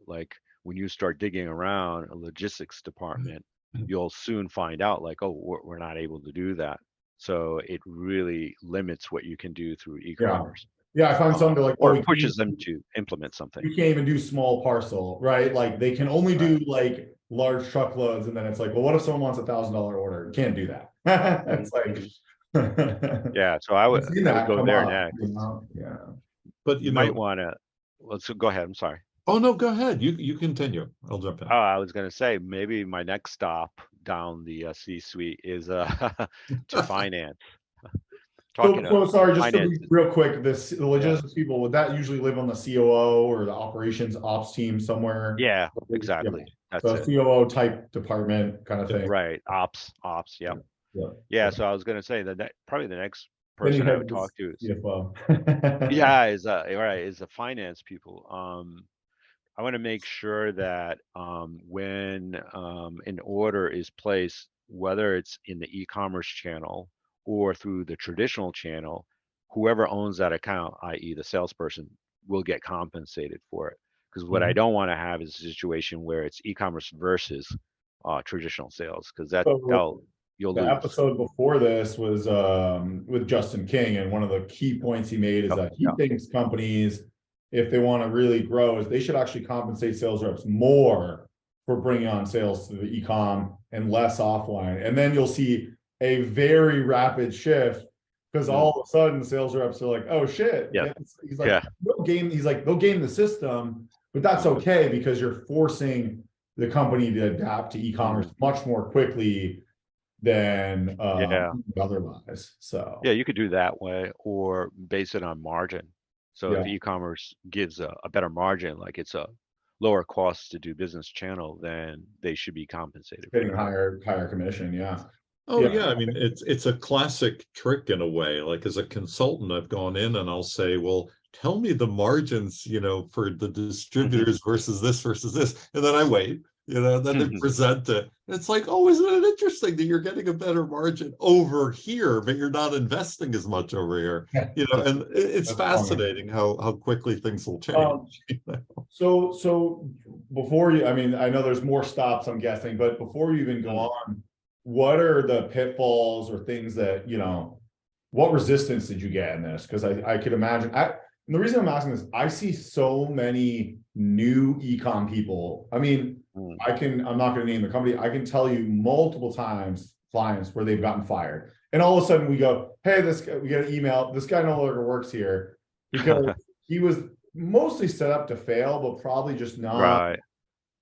like when you start digging around a logistics department, you'll soon find out like, oh, we're not able to do that. So it really limits what you can do through yeah, e-commerce, yeah, I find some to like, oh, or pushes them to implement something. we can't even do small parcel, right? Like they can only Right. do like large truckloads, and then it's like, well, what if someone wants $1,000 order? You can't do that. Hmm. It's like Hmm. Yeah. So I I've would seen I would that go come there up, you next. know? Yeah. But You might want to. Let's go ahead. I'm sorry. oh no, go ahead. You continue. I'll jump in. Oh, I was going to say maybe my next stop down the C-suite is to finance. So, Talking to so sorry, just to finance. be real quick, the Yeah. logistics people, would that usually live on the COO or the operations ops team somewhere? Yeah, Yeah. exactly. That's So it. COO type department kind of thing. Right. Ops. Yep. Yeah. Yeah. Yeah. So I was going to say that probably the next Then you person I have would talk this to is, CFO. yeah, is the finance people. I want to make sure that when an order is placed, whether it's in the e-commerce channel or through the traditional channel, whoever owns that account, i.e. the salesperson, will get compensated for it. Because what I Mhm. don't want to have is a situation where it's e-commerce versus traditional sales, because So you'll the lose. episode before this was with Justin King, and one of the key points he made is Yep, that he yeah. thinks companies, if they want to really grow, is they should actually compensate sales reps more for bringing on sales to the e-com and less offline. And then you'll see a very rapid shift because Mm, all of a sudden sales reps are like, oh shit. yeah, He's like, yeah. they'll game the system, but that's Mm, okay because you're forcing the company to adapt to e-commerce mm, much more quickly than yeah. otherwise. Yeah, So you could do that way or base it on margin. So if yeah, e-commerce gives a better margin, like it's a lower cost to do business channel, then they should be compensated for getting that. higher commission. Yeah, Oh yeah, yeah, I mean it's a classic trick in a way. Like as a consultant, I've gone in and I'll say, well, tell me the margins, for the Mhm. distributors versus this. And then I wait, then they present it. It's like, oh, isn't it interesting that you're getting a better margin over here, but you're not investing as much over here? And it's that's funny. fascinating how quickly things will Um, change. so before you, I mean, I know there's more stops, I'm guessing, but before you even go Mm, on, what are the pitfalls or things that, what resistance did you get in this? Because I could imagine, and the reason I'm asking this, I see so many new ecom people. I mean, mm, I'm not going to name the company. I can tell you multiple times clients where they've gotten fired. And all of a sudden we go, hey, we get an email. This guy no longer works here because he was mostly set up to fail, but probably just not right.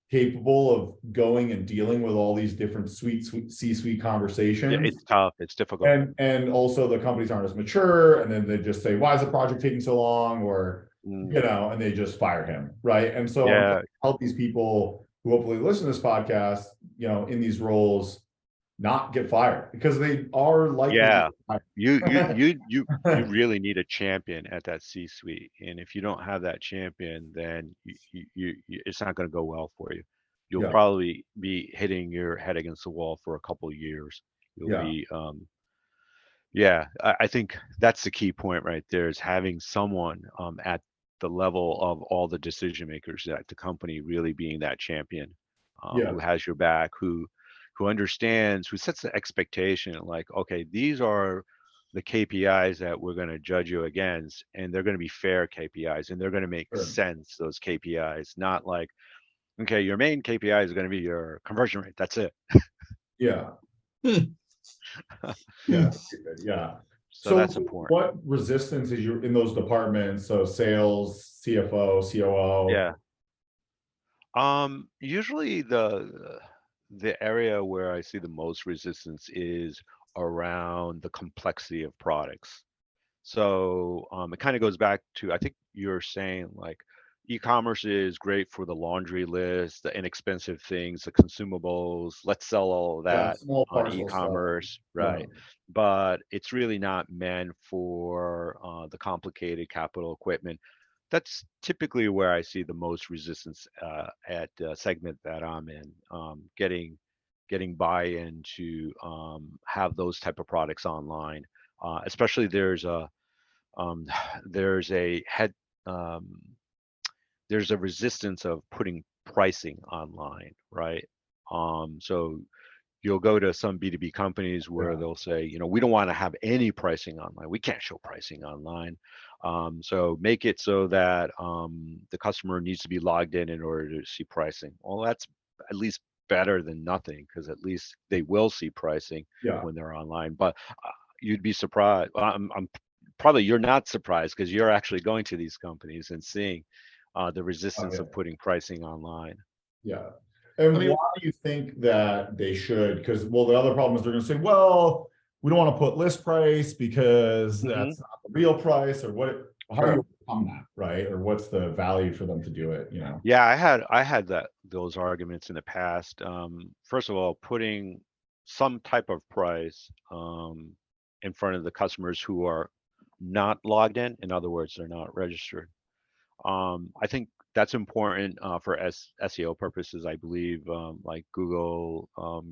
capable of going and dealing with all these different C-suite Yeah, conversations. it's tough. It's difficult. And also the companies aren't as mature, and then they just say, why is the project taking so long? Or you know, and they just fire him, right? And so I'm Yeah, trying to help these people who hopefully listen to this podcast, you know, in these roles, not get fired because they are likely to yeah. get fired. You really need a champion at that C-suite, and if you don't have that champion, then it's not going to go well for you. You'll Yeah, probably be hitting your head against the wall for a couple of years. You'll yeah, be yeah, I think that's the key point right there is having someone at the level of all the decision makers at the company really being that champion, yeah, who has your back, who understands, who sets the expectation like, okay, these are the KPIs that we're going to judge you against, and they're going to be fair KPIs, and they're going to make sure. sense, those KPIs, not like, okay, your main KPI is going to be your conversion rate. That's it. Yeah, Hmm. yeah, yeah. So So that's important. what resistance is you in those departments? So sales, CFO, COO. Yeah. Usually the area where I see the most resistance is around the complexity of products. So it kind of goes back to, I think you're saying like e-commerce is great for the laundry list, the inexpensive things, the consumables. Let's sell all of Yeah, that small on parcel stuff. e-commerce, Yeah, right? But it's really not meant for the complicated capital equipment. That's typically where I see the most resistance at the segment that I'm in, getting buy-in to have those type of products online. Especially um, there's a head um, there's a resistance of putting pricing online, right? So you'll go to some B2B companies where yeah, they'll say, we don't want to have any pricing online. We can't show pricing online. So make it so that the customer needs to be logged in order to see pricing. Well, that's at least better than nothing because at least they will see pricing yeah. when they're online. But you'd be surprised. I'm probably you're not surprised because you're actually going to these companies and seeing the Oh, resistance yeah. of putting pricing online. Yeah. I And mean, why do you think that they should? Because, well, the other problem is they're going to say, well, we don't want to put list price because Hmm. that's not the real price, or what, how do Sure. you overcome that, right? Or what's the value for them to do it, you know? Yeah, I had those arguments in the past. First of all, putting some type of price in front of the customers who are not logged in other words, they're not registered. I think that's important for SEO purposes. I believe like Google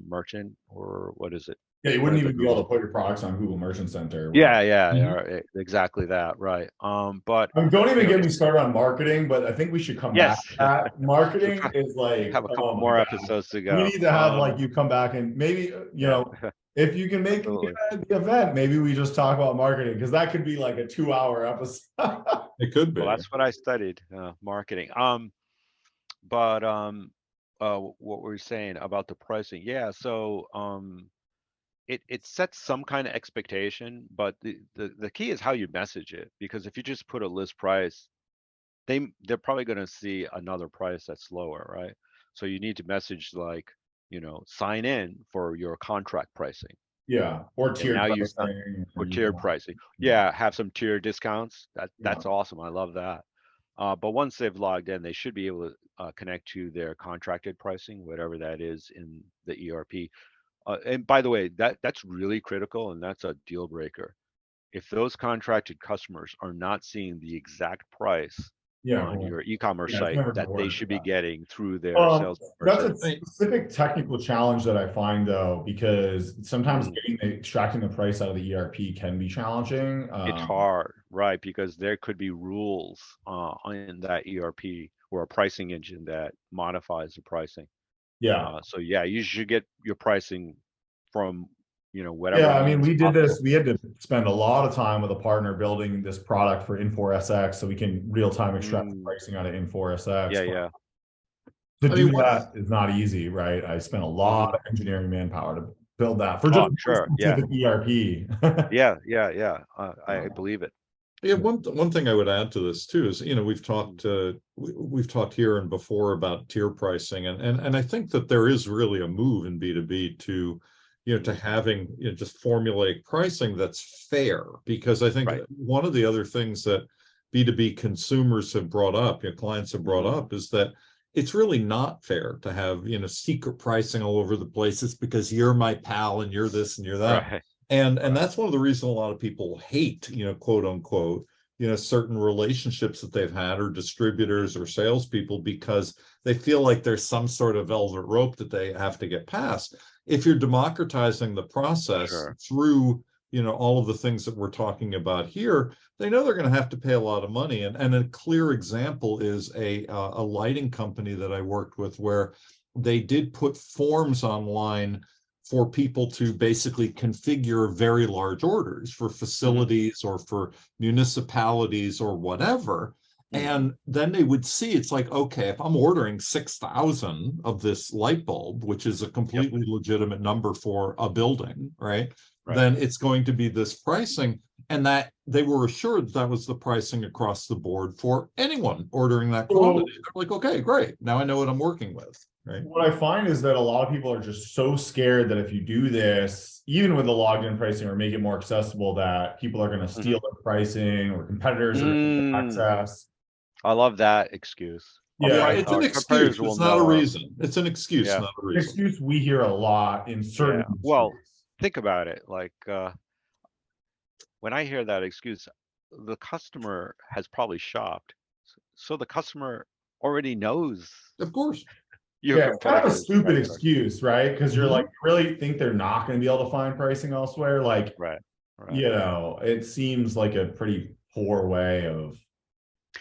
Merchant, or what is it? Yeah, you One wouldn't of the even be able Google. to put your products on Google Merchant Center or whatever. Yeah, yeah, mhm. yeah, exactly that, right. But I mean, don't even get me it's started on marketing, but I think we should come back yes, to that. we Marketing probably is like, have a couple oh my more God. episodes to We go. need to have like you come back and maybe, you Yeah, know, if you can make absolutely. the event, maybe we just talk about marketing because that could be like a 2-hour episode. It could Well, be. that's what I studied, marketing. But what were you saying about the pricing? Yeah, so it sets some kind of expectation, but the key is how you message it. Because if you just put a list price, they're probably going to see another price that's lower, right? So you need to message like, sign in for your contract pricing. Yeah, or And tiered now you pricing or and tiered pricing. yeah, Yeah, have some tier discounts. yeah, That's awesome. I love that. But once they've logged in, they should be able to connect to their contracted pricing, whatever that is in the ERP. And by the way, that's really critical, and that's a deal breaker. If those contracted customers are not seeing the exact price yeah, on cool. your e-commerce Yeah, it's site never gonna that they work. should be Yeah. getting through their sales That's a person. I mean, specific technical challenge that I find though, because sometimes Mm, extracting the price out of the ERP can be challenging. it's hard, right? Because there could be rules in that ERP or a pricing engine that modifies the pricing. Yeah. So yeah, you should get your pricing from whatever Yeah, I mean, means we did possible. this. We had to spend a lot of time with a partner building this product for Infor SX so we can real time extract the Mm, pricing out of Infor SX. yeah, But yeah. to I do mean, that is not easy, right? I spent a lot Hmm. of engineering manpower to build that for Oh, just one sure. Yeah, specific ERP. yeah, yeah, yeah. I believe it. yeah, one thing I would add to this too is, Mm, we've talked here and before about tier pricing, and I think that there is really a move in B2B to, to mm, having, just formulaic pricing that's fair, because I think right. one of the other things that B2B consumers have brought up, your clients have brought up, is that it's really not fair to have, secret pricing all over the place. It's because you're my pal and you're this and you're that. Right. And that's one of the reasons a lot of people hate, quote unquote, certain relationships that they've had, or distributors or salespeople, because they feel like there's some sort of velvet rope that they have to get past. If you're democratizing the process Sure. through, all of the things that we're talking about here, they know they're going to have to pay a lot of money. And a clear example is a lighting company that I worked with, where they did put forms online for people to basically configure very large orders for facilities or for municipalities or whatever. And then they would see, it's like, okay, if I'm ordering 6,000 of this light bulb, which is a completely legitimate number for a building, right? Then it's going to be this pricing. And that they were assured that was the pricing across the board for anyone ordering that quantity. They're like, okay, great. Now I know what I'm working with. Right. What I find is that a lot of people are just so scared that if you do this, even with the logged in pricing, or make it more accessible, that people are going to steal the pricing, or competitors are going to access. I love that excuse. Yeah, it's an excuse. It's not a reason. It's an excuse, not a reason. Excuse we hear a lot in certain industries. Well, think about it. Like when I hear that excuse, the customer has probably shopped, so the customer already knows. Of course. It's kind of a stupid excuse, right? Because you're like, really think they're not going to be able to find pricing elsewhere? Like, it seems like a pretty poor way of,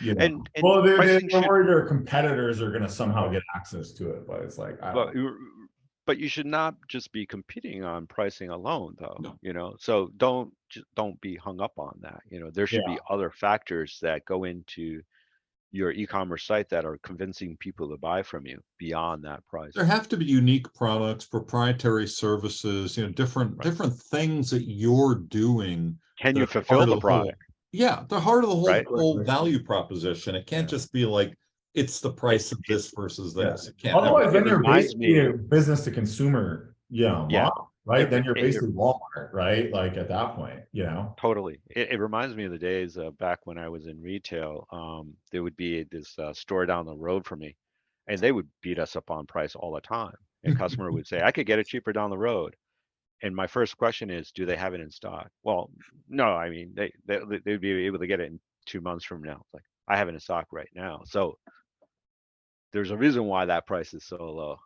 and well, they're worried their competitors are going to somehow get access to it, but it's like, but you should not just be competing on pricing alone, though. So don't be hung up on that. There should be other factors that go into your e-commerce site that are convincing people to buy from you beyond that price. There have to be unique products, proprietary services, different things that you're doing. Can you fulfill the product? The heart of the whole value proposition. It can't just be like, it's the price of this versus this. It can't. Otherwise, then you're basically business to consumer, model, right? Then you're basically Walmart, right? Like at that point, Totally. It reminds me of the days back when I was in retail. There would be this store down the road from me, and they would beat us up on price all the time. And customer would say, I could get it cheaper down the road. And my first question is, do they have it in stock? Well, no, I mean, they'd be able to get it in 2 months from now. It's like, I have it in stock right now. So there's a reason why that price is so low.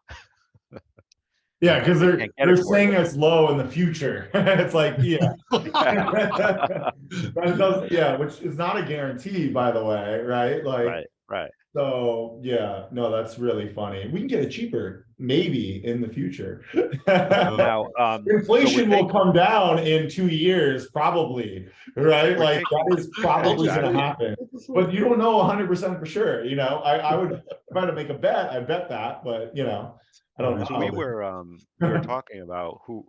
Because they're saying it's low in the future. It's like, which is not a guarantee, by the way, right? Like, right. So that's really funny. We can get it cheaper, maybe in the future. Now, inflation will come down in 2 years, probably, right? Like that is probably going to happen, but you don't know 100% for sure. I would, if I had to make a bet, I'd bet that, but I don't know. So we were talking about who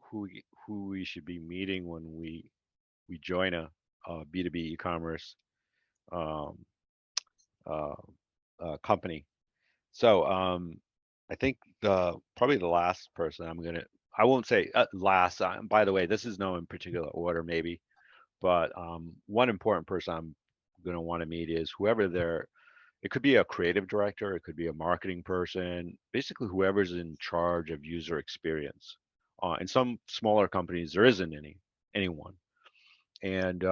we should be meeting when we join a B2B e-commerce company. So I think probably the last person I won't say last. By the way, this is no in particular order, maybe, but one important person I'm going to want to meet is whoever it could be a creative director, it could be a marketing person, basically whoever's in charge of user experience. In some smaller companies, there isn't anyone. And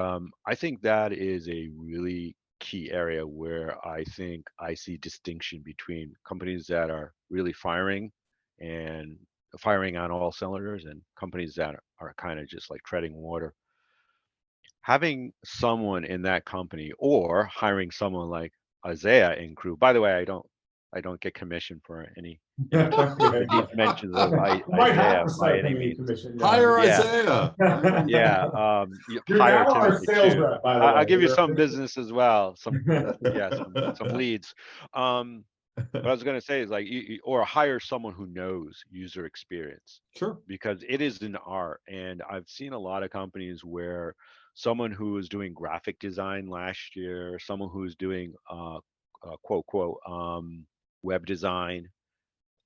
I think that is a really key area where I think I see distinction between companies that are really firing on all cylinders and companies that are kind of just like treading water. Having someone in that company or hiring someone like Isaiah and crew. By the way, I don't get commission for any these mentions of Isaiah by any means. Hire Isaiah. Hire Timothy sales too. rep, by the I'll way. give you some business as well. Some leads. What I was going to say is like, or hire someone who knows user experience. Sure. Because it is an art, and I've seen a lot of companies where someone who was doing graphic design last year, someone who's doing quote web design,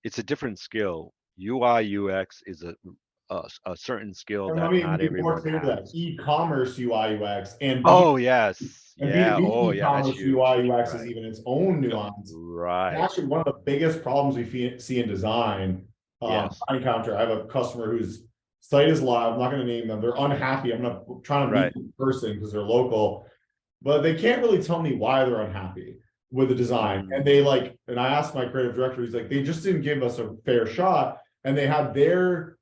it's a different skill. UI UX is a certain skill And let that me not be more everyone clear to that. has. E-commerce UI UX and Oh yes, yeah. B2B Oh yeah, that's e-commerce huge. UI UX is Right. even its own nuance. It's Right. actually one of the biggest problems we see in design. Yes. I encounter. I have a customer whose site is live. I'm not going to name them. They're unhappy. I'm not trying to meet Right. them in person because they're local, but they can't really tell me why they're unhappy with the design. And they like, and I asked my creative director, he's like, they just didn't give us a fair shot, and they had their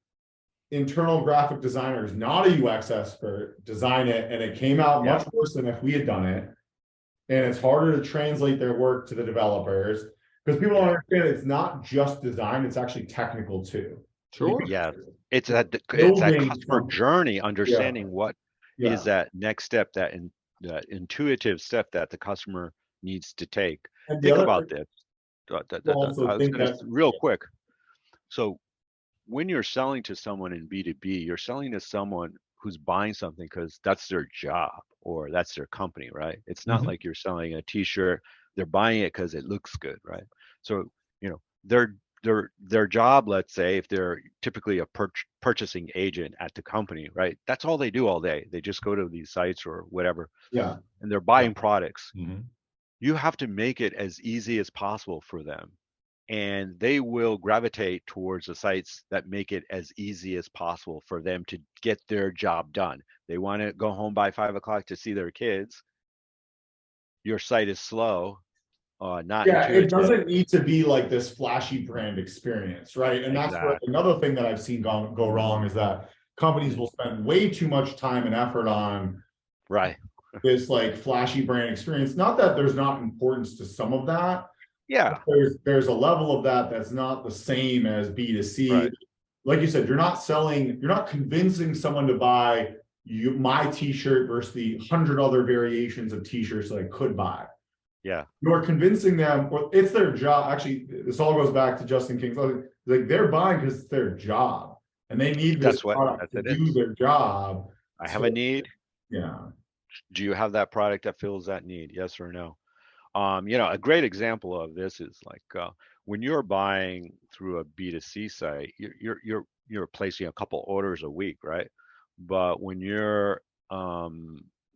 internal graphic designers, not a UX expert, design it, and it came out Yeah. much worse than if we had done it. And it's harder to translate their work to the developers because people don't understand it's not just design, it's actually technical too. Sure. Yeah. It's that Building customer something. journey, Yeah, understanding what is yeah. that next step, that intuitive step that the customer needs to take. And the Think other about this. people I also was think going to that real quick. So when you're selling to someone in B2B, you're selling to someone who's buying something because that's their job or that's their company, right? It's not like you're selling a t-shirt. They're buying it because it looks good, right? So, their job, let's say, if they're typically a purchasing agent at the company, right? That's all they do all day. They just go to these sites or whatever, yeah, and they're buying products. Mhm. You have to make it as easy as possible for them, and they will gravitate towards the sites that make it as easy as possible for them to get their job done. They want to go home by 5 o'clock to see their kids. Your site is slow, not yeah, it intuitive. doesn't need to be like this flashy brand experience, right? And that's what Exactly. another thing that I've seen go wrong is that companies will spend way too much time and effort on Right. this like flashy brand experience. Not that there's not importance to some of that. Yeah. There's a level of that that's not the same as B2C. Right. Like you said, you're not convincing someone to buy my t-shirt versus the 100 other variations of t-shirts that I could buy. Yeah. You're convincing them, or it's their job. Actually, this all goes back to Justin King's. Like they're buying because it's their job, and they need this That's product to it do is. their job. I have So, a need. yeah. Do you have that product that fills that need? Yes or no? A great example of this is like when you're buying through a B2C site, you're placing a couple orders a week, right? But when you're If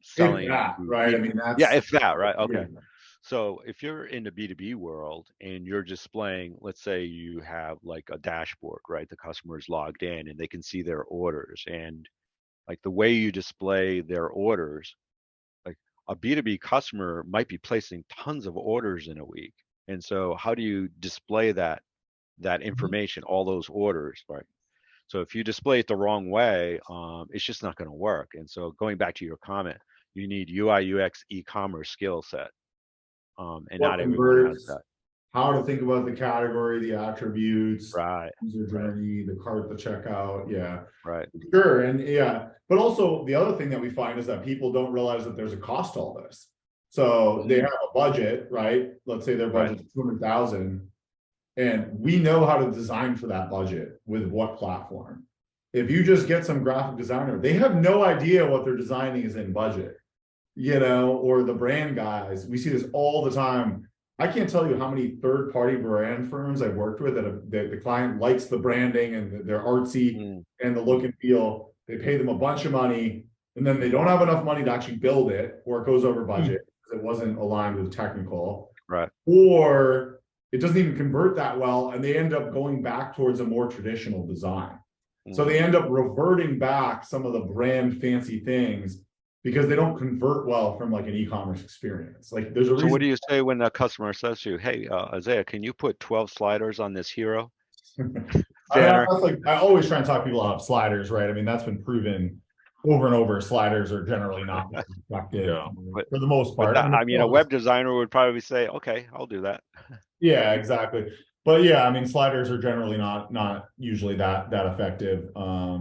selling that, through right? I mean, yeah, that's if that, right? yeah. Okay. So if you're in the B2B world and you're displaying, let's say you have like a dashboard, right? The customer is logged in and they can see their orders, and like the way you display their orders, like a B2B customer might be placing tons of orders in a week. And so how do you display that information, all those orders, right? So if you display it the wrong way, it's just not going to work. And so going back to your comment, you need UI UX e-commerce skill set, and What not everyone has converts, that. how to think about the category, the attributes, Right, user right, journey, the cart, the checkout. Yeah, right. sure. And yeah, but also the other thing that we find is that people don't realize that there's a cost to all this. So they have a budget, right? Let's say their Right. budget's 200,000, and we know how to design for that budget with what platform. If you just get some graphic designer, they have no idea what they're designing is in budget, or the brand guys. We see this all the time. I can't tell you how many third-party brand firms I've worked with that the client likes the branding and they're artsy and the look and feel. They pay them a bunch of money, and then they don't have enough money to actually build it, or it goes over budget because it wasn't aligned with technical, Right. or it doesn't even convert that well, and they end up going back towards a more traditional design. So they end up reverting back some of the brand fancy things because they don't convert well from like an e-commerce experience. Like there's a So reason. what do you say when the customer says to you, "Hey, Isaiah, can you put 12 sliders on this hero banner?" That's like, I always try and talk people out of sliders, right? I mean, that's been proven over and over. Sliders are generally not effective Yeah. for the most But part. that, I mean, a web designer would probably say, "Okay, I'll do that." Yeah, exactly. But yeah, I mean, sliders are generally not usually that effective.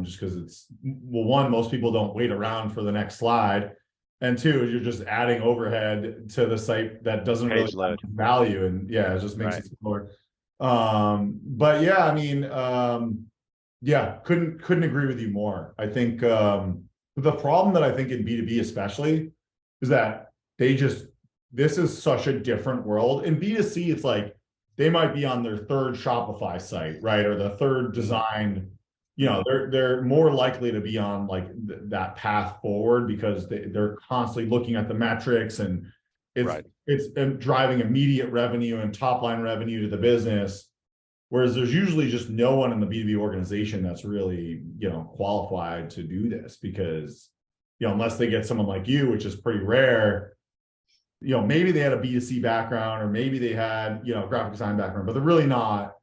Just because it's, well, one, most people don't wait around for the next slide, and two, you're just adding overhead to the site that doesn't really Page load. have value, and yeah, it just makes Right. it slower. But yeah, I mean, yeah, couldn't agree with you more. I think the problem that I think in B2B especially is that this is such a different world. In B2C, it's like they might be on their third Shopify site, right? Or the third designed you know, they're more likely to be on like that path forward because they're constantly looking at the metrics, and it's driving immediate revenue and top line revenue to the business. Whereas there's usually just no one in the B2B organization that's really, you know, qualified to do this because, you know, unless they get someone like you, which is pretty rare, you know, maybe they had a B2C background or maybe they had, you know, graphic design background, but they're really not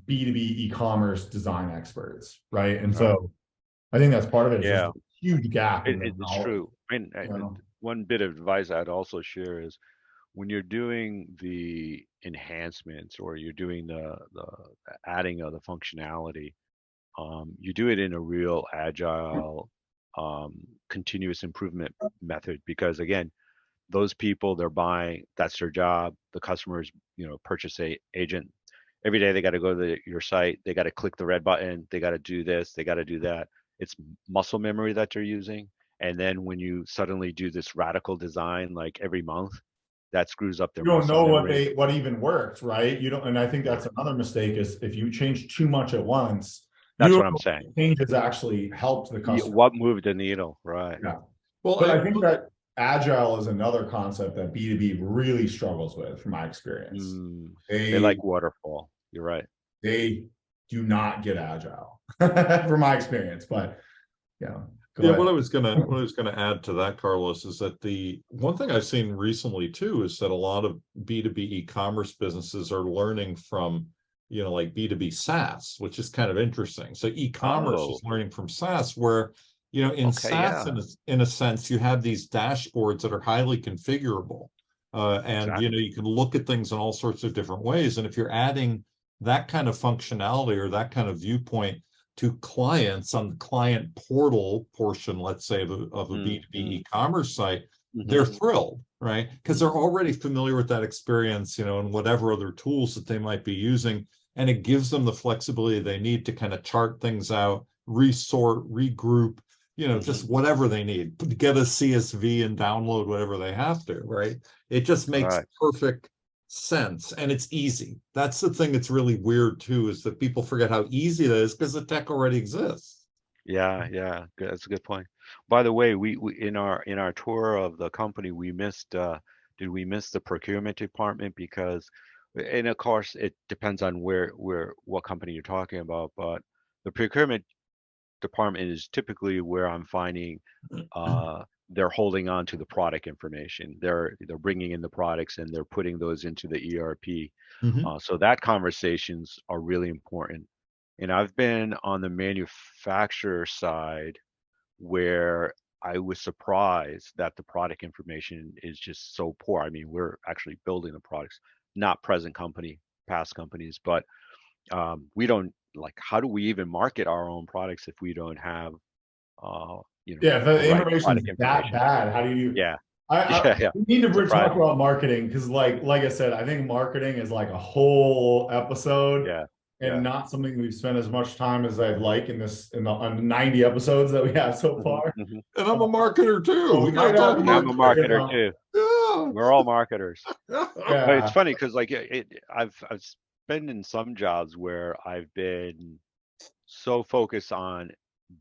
B2B e-commerce design experts, right? And so I think that's part of it. It's just a huge gap. It's true. And one bit of advice I'd also share is when you're doing the enhancements or you're doing the adding of the functionality, you do it in a real agile, continuous improvement method, because again, those people, they're buying, that's their job. The customers, you know, purchase agent. Every day they got to go to your site. They got to click the red button. They got to do this. They got to do that. It's muscle memory that they're using. And then when you suddenly do this radical design, like every month, that screws up their. You don't know what even worked, right? You don't, and I think that's another mistake is if you change too much at once. That's what I'm saying. Changes actually helped the customer. What moved the needle, right? Yeah. Well, but I think that agile is another concept that B2B really struggles with, from my experience. They like waterfall. You're right. They do not get agile, from my experience. But yeah. What I was gonna add to that, Carlos, is that the one thing I've seen recently too is that a lot of B2B e-commerce businesses are learning from, you know, like B2B SaaS, which is kind of interesting. So e-commerce is learning from SaaS, where, you know, in SaaS, in a sense, you have these dashboards that are highly configurable, and you know, you can look at things in all sorts of different ways. And if you're adding that kind of functionality or that kind of viewpoint to clients on the client portal portion, let's say, of a B2B e-commerce site, they're thrilled, right? Because they're already familiar with that experience, you know, and whatever other tools that they might be using. And it gives them the flexibility they need to kind of chart things out, resort, regroup, you know, just whatever they need, get a CSV and download whatever they have to, right? It just makes perfect sense, and it's easy. That's the thing that's really weird too, is that people forget how easy it is because the tech already exists. Yeah, that's a good point. By the way, we in our tour of the company, we missed did we miss the procurement department? Because, and of course it depends on what company you're talking about, but the procurement department is typically where I'm finding they're holding on to the product information. They're bringing in the products and they're putting those into the ERP. So that conversations are really important. And I've been on the manufacturer side where I was surprised that the product information is just so poor. I mean, we're actually building the products, not present company, past companies, but we don't, like, how do we even market our own products if we don't have you know, if the information is that bad, how do you? We need to talk about marketing, because like I said, I think marketing is like a whole episode, and not something we've spent as much time as I'd like on the 90 episodes that we have so far. And I'm a marketer too. I'm a marketer too. We're all marketers. But it's funny because like I've been in some jobs where I've been so focused on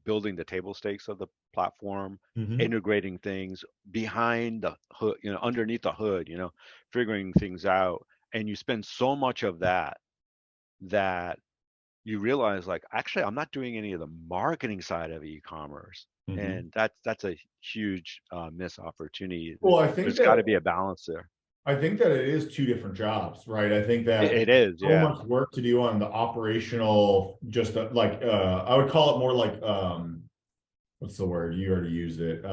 building the table stakes of the platform, integrating things behind the hood, you know, underneath the hood, you know, figuring things out. And you spend so much of that you realize, like, actually, I'm not doing any of the marketing side of e-commerce. And that's a huge missed opportunity. Well, I think there's got to be a balance there. I think that it is two different jobs, right? I think that it is so much work to do on the operational, just like I would call it more like what's the word? You already used it.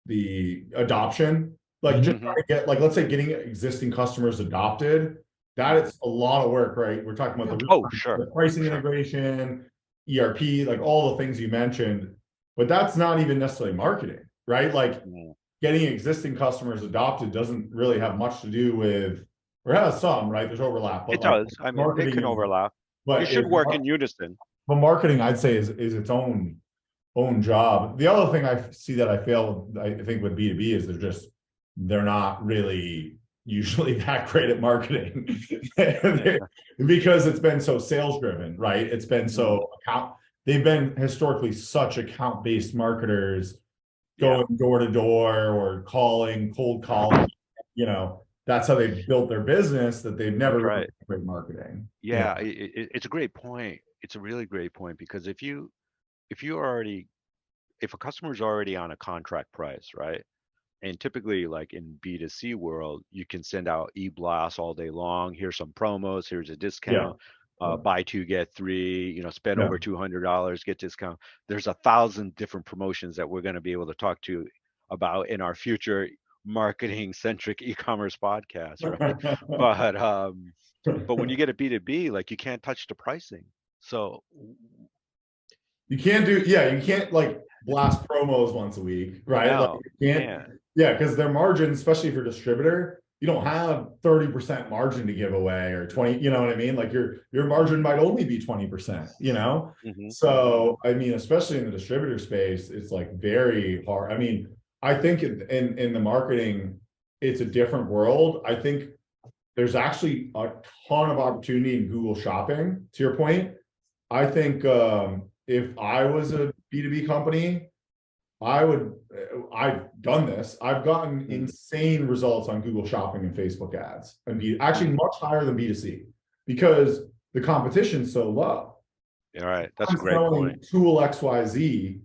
The adoption, like just trying to get, like, let's say getting existing customers adopted. That is a lot of work, right? We're talking about the pricing integration, ERP, like all the things you mentioned, but that's not even necessarily marketing, right? Like getting existing customers adopted doesn't really have much to do with, or has some, right? There's overlap. But it does. I mean, it can overlap. But it should work in unison. But marketing, I'd say, is its own job. The other thing I see that I think with B2B is they're not really usually that great at marketing because it's been so sales driven, right? It's been so they've been historically such account-based marketers going door to door or cold calling, that's how they've built their business, that they've never That's really right. great marketing. Yeah, it's a great point. It's a really great point because if you already if a customer's already on a contract price, right? And typically, like in B2C world, you can send out e-blasts all day long. Here's some promos. Here's a Yeah. discount. Buy two, get three. Spend Yeah. over $200, get discount. There's 1,000 different promotions that we're going to be able to talk to about in our future marketing-centric e-commerce podcast, right? But when you get a B2B, like you can't touch the pricing. So You can't like blast promos once a week, right? Like no, you you can't, can't. yeah, because their margin, especially if you're a distributor, you don't have 30% margin to give away or 20, you know what I mean? Like your margin might only be 20%, Hmm. So I mean, especially in the distributor space, it's like very hard. I mean, I think in the marketing, it's a different world. I think there's actually a ton of opportunity in Google Shopping, to your point. I think if I was a B2B company, I've done this. I've gotten insane results on Google Shopping and Facebook ads, and actually much higher than B2C because the competition's so low. All right, that's a I'm great selling point. tool XYZ.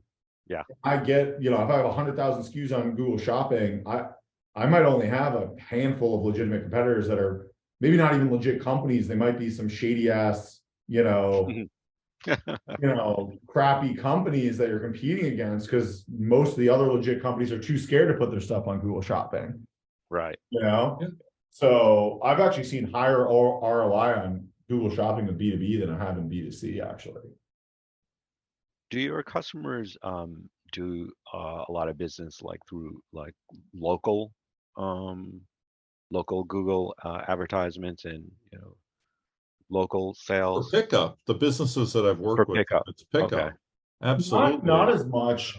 Yeah. I get, if I have 100,000 SKUs on Google Shopping, I might only have a handful of legitimate competitors that are maybe not even legit companies. They might be some shady ass, crappy companies that you're competing against because most of the other legit companies are too scared to put their stuff on Google Shopping. Right. Yeah. So I've actually seen higher ROI on Google Shopping with B2B than I have in B2C actually. Do your customers do a lot of business like through like local local Google advertisements and local For sales pickup, the businesses that I've for worked with, pickup? it's Okay. pickup. Absolutely. Not as much.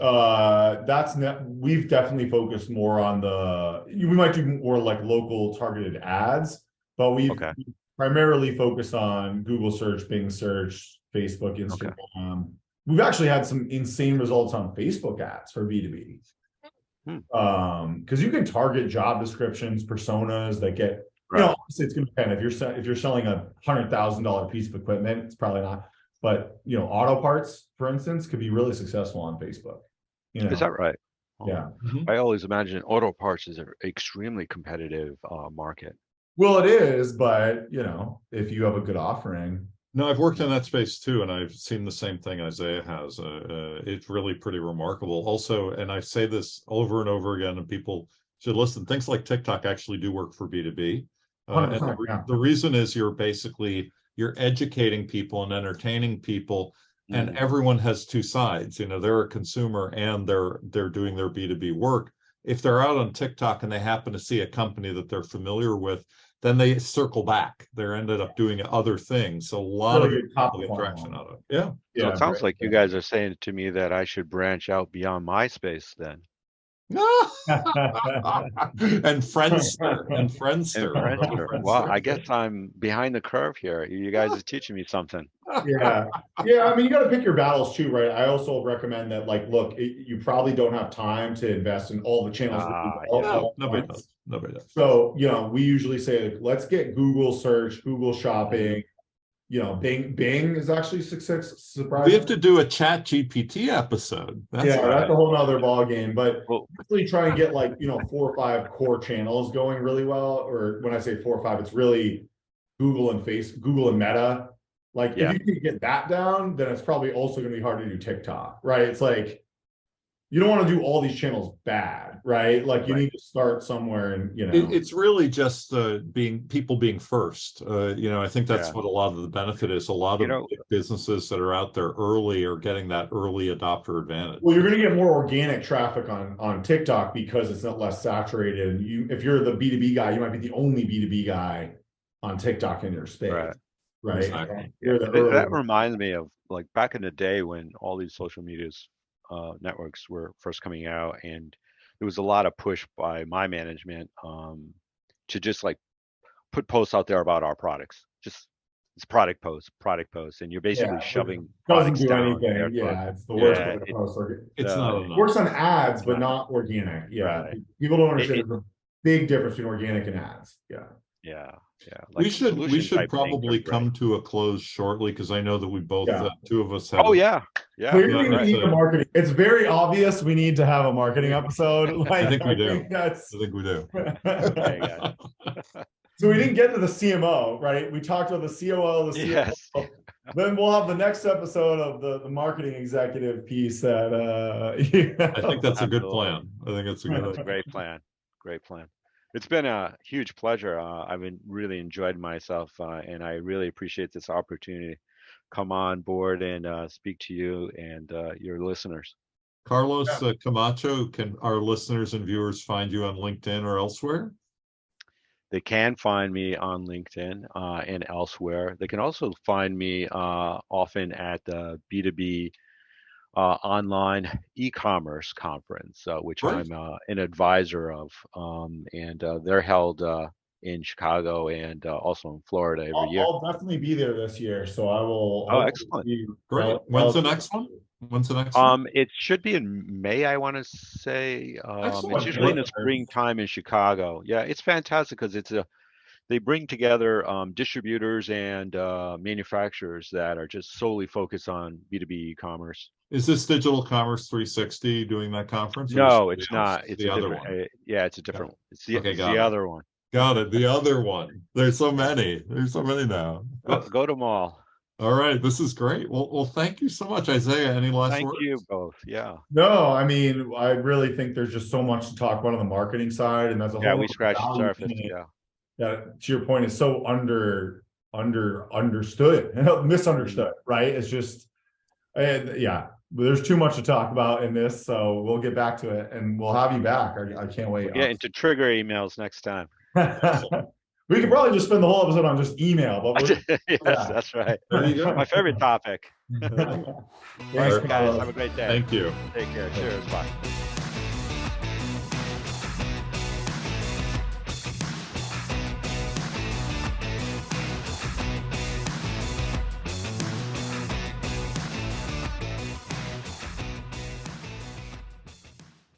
We've definitely focused more on we might do more like local targeted ads, but we've Okay. primarily focused on Google search, Bing search, Facebook, Okay. Instagram. We've actually had some insane results on Facebook ads for B2B. Because you can target job descriptions, personas that get, obviously it's going to depend. If you're selling a $100,000 piece of equipment, it's probably not. But auto parts, for instance, could be really successful on Facebook. Is that right? Yeah. I always imagine auto parts is an extremely competitive market. Well, it is, but if you have a good offering. No, I've worked in that space too, and I've seen the same thing Isaiah has. It's really pretty remarkable. Also, and I say this over and over again, and people should listen. Things like TikTok actually do work for B2B. And the reason is you're educating people and entertaining people, and everyone has two sides. They're a consumer and they're doing their B2B work. If they're out on TikTok and they happen to see a company that they're familiar with, then they circle back. They ended up doing other things. So a lot of people get traction out of it. Yeah. So it sounds like you guys are saying to me that I should branch out beyond MySpace then. and Friendster. Wow, I guess I'm behind the curve here. You guys are teaching me something. Yeah. I mean, you got to pick your battles too, right? I also recommend that, like, look, you probably don't have time to invest in all the channels. Nobody does. So, we usually say, like, let's get Google search, Google shopping. Bing is actually surprising. We have to do a Chat GPT episode. That's a whole nother ball game. But really try and get 4 or 5 core channels going really well. Or when I say 4 or 5, it's really Google and Google and Meta. If you can get that down, then it's probably also going to be hard to do TikTok, right? It's like you don't want to do all these channels bad, right? You need to start somewhere, and it's really just people being first. I think that's what a lot of the benefit is. A lot of businesses that are out there early are getting that early adopter advantage. Well, you're going to get more organic traffic on TikTok because it's not less saturated. If you're the B2B guy, you might be the only B2B guy on TikTok in your space. Right. Exactly. That reminds me of back in the day when all these social medias networks were first coming out, and there was a lot of push by my management to just put posts out there about our products. Just it's product posts, and you're basically Yeah, shoving doesn't products do down anything. there. Yeah, it's the worst Yeah, way to post. It's not enough. Works on ads, but not organic. Yeah, Right. people don't understand there's a big difference between organic and ads. Yeah. Yeah. We should solution type things probably are great. come to a close shortly, because I know that we both Yeah. two of us have. Oh yeah. Clearly, we right. need a marketing. It's very obvious we need to have a marketing episode. I think we do. I That's think we do. Okay, guys. so we didn't get to the CMO, right? We talked about the COO, the CMO. Yes. Then we'll have the next episode of the marketing executive piece that I think that's a good plan. I think it's a good That's a great plan. Great plan. It's been a huge pleasure. I've really enjoyed myself, and I really appreciate this opportunity to come on board and speak to you and your listeners. Carlos Camacho, can our listeners and viewers find you on LinkedIn or elsewhere? They can find me on LinkedIn and elsewhere. They can also find me often at the B2B online e-commerce conference, which Right. I'm an advisor of, and they're held in Chicago and also in Florida every year. I'll definitely be there this year, so I will. Oh, excellent! Great. When's the next one? When's the next one? It should be in May, I want to say. Excellent. It's usually in the springtime in Chicago. Yeah, it's fantastic because they bring together distributors and manufacturers that are just solely focused on B2B e-commerce. Is this Digital Commerce 360 doing that conference? No, it's not. It's the a other different. one. Yeah, it's a different one. It's the, Okay, it's got the it. other one. Got it. The other one. There's so many. There's so many now. Go to them all. All right. This is great. Well, thank you so much, Isaiah. Any last Thank words? you both. Yeah. No, I mean, I really think there's just so much to talk about on the marketing side, and that's a Yeah, whole we scratched the value surface. chain. Yeah. Yeah, to your point, it's so understood, misunderstood, right? It's just, yeah, there's too much to talk about in this, so we'll get back to it, and we'll have you back. I can't wait. Yeah, and to trigger emails next time. We could probably just spend the whole episode on just email, but Yes, that's right. There you go. My favorite topic. Thanks, All right, guys. Carlos. Have a great day. Thank you. Take care. Cheers. Bye.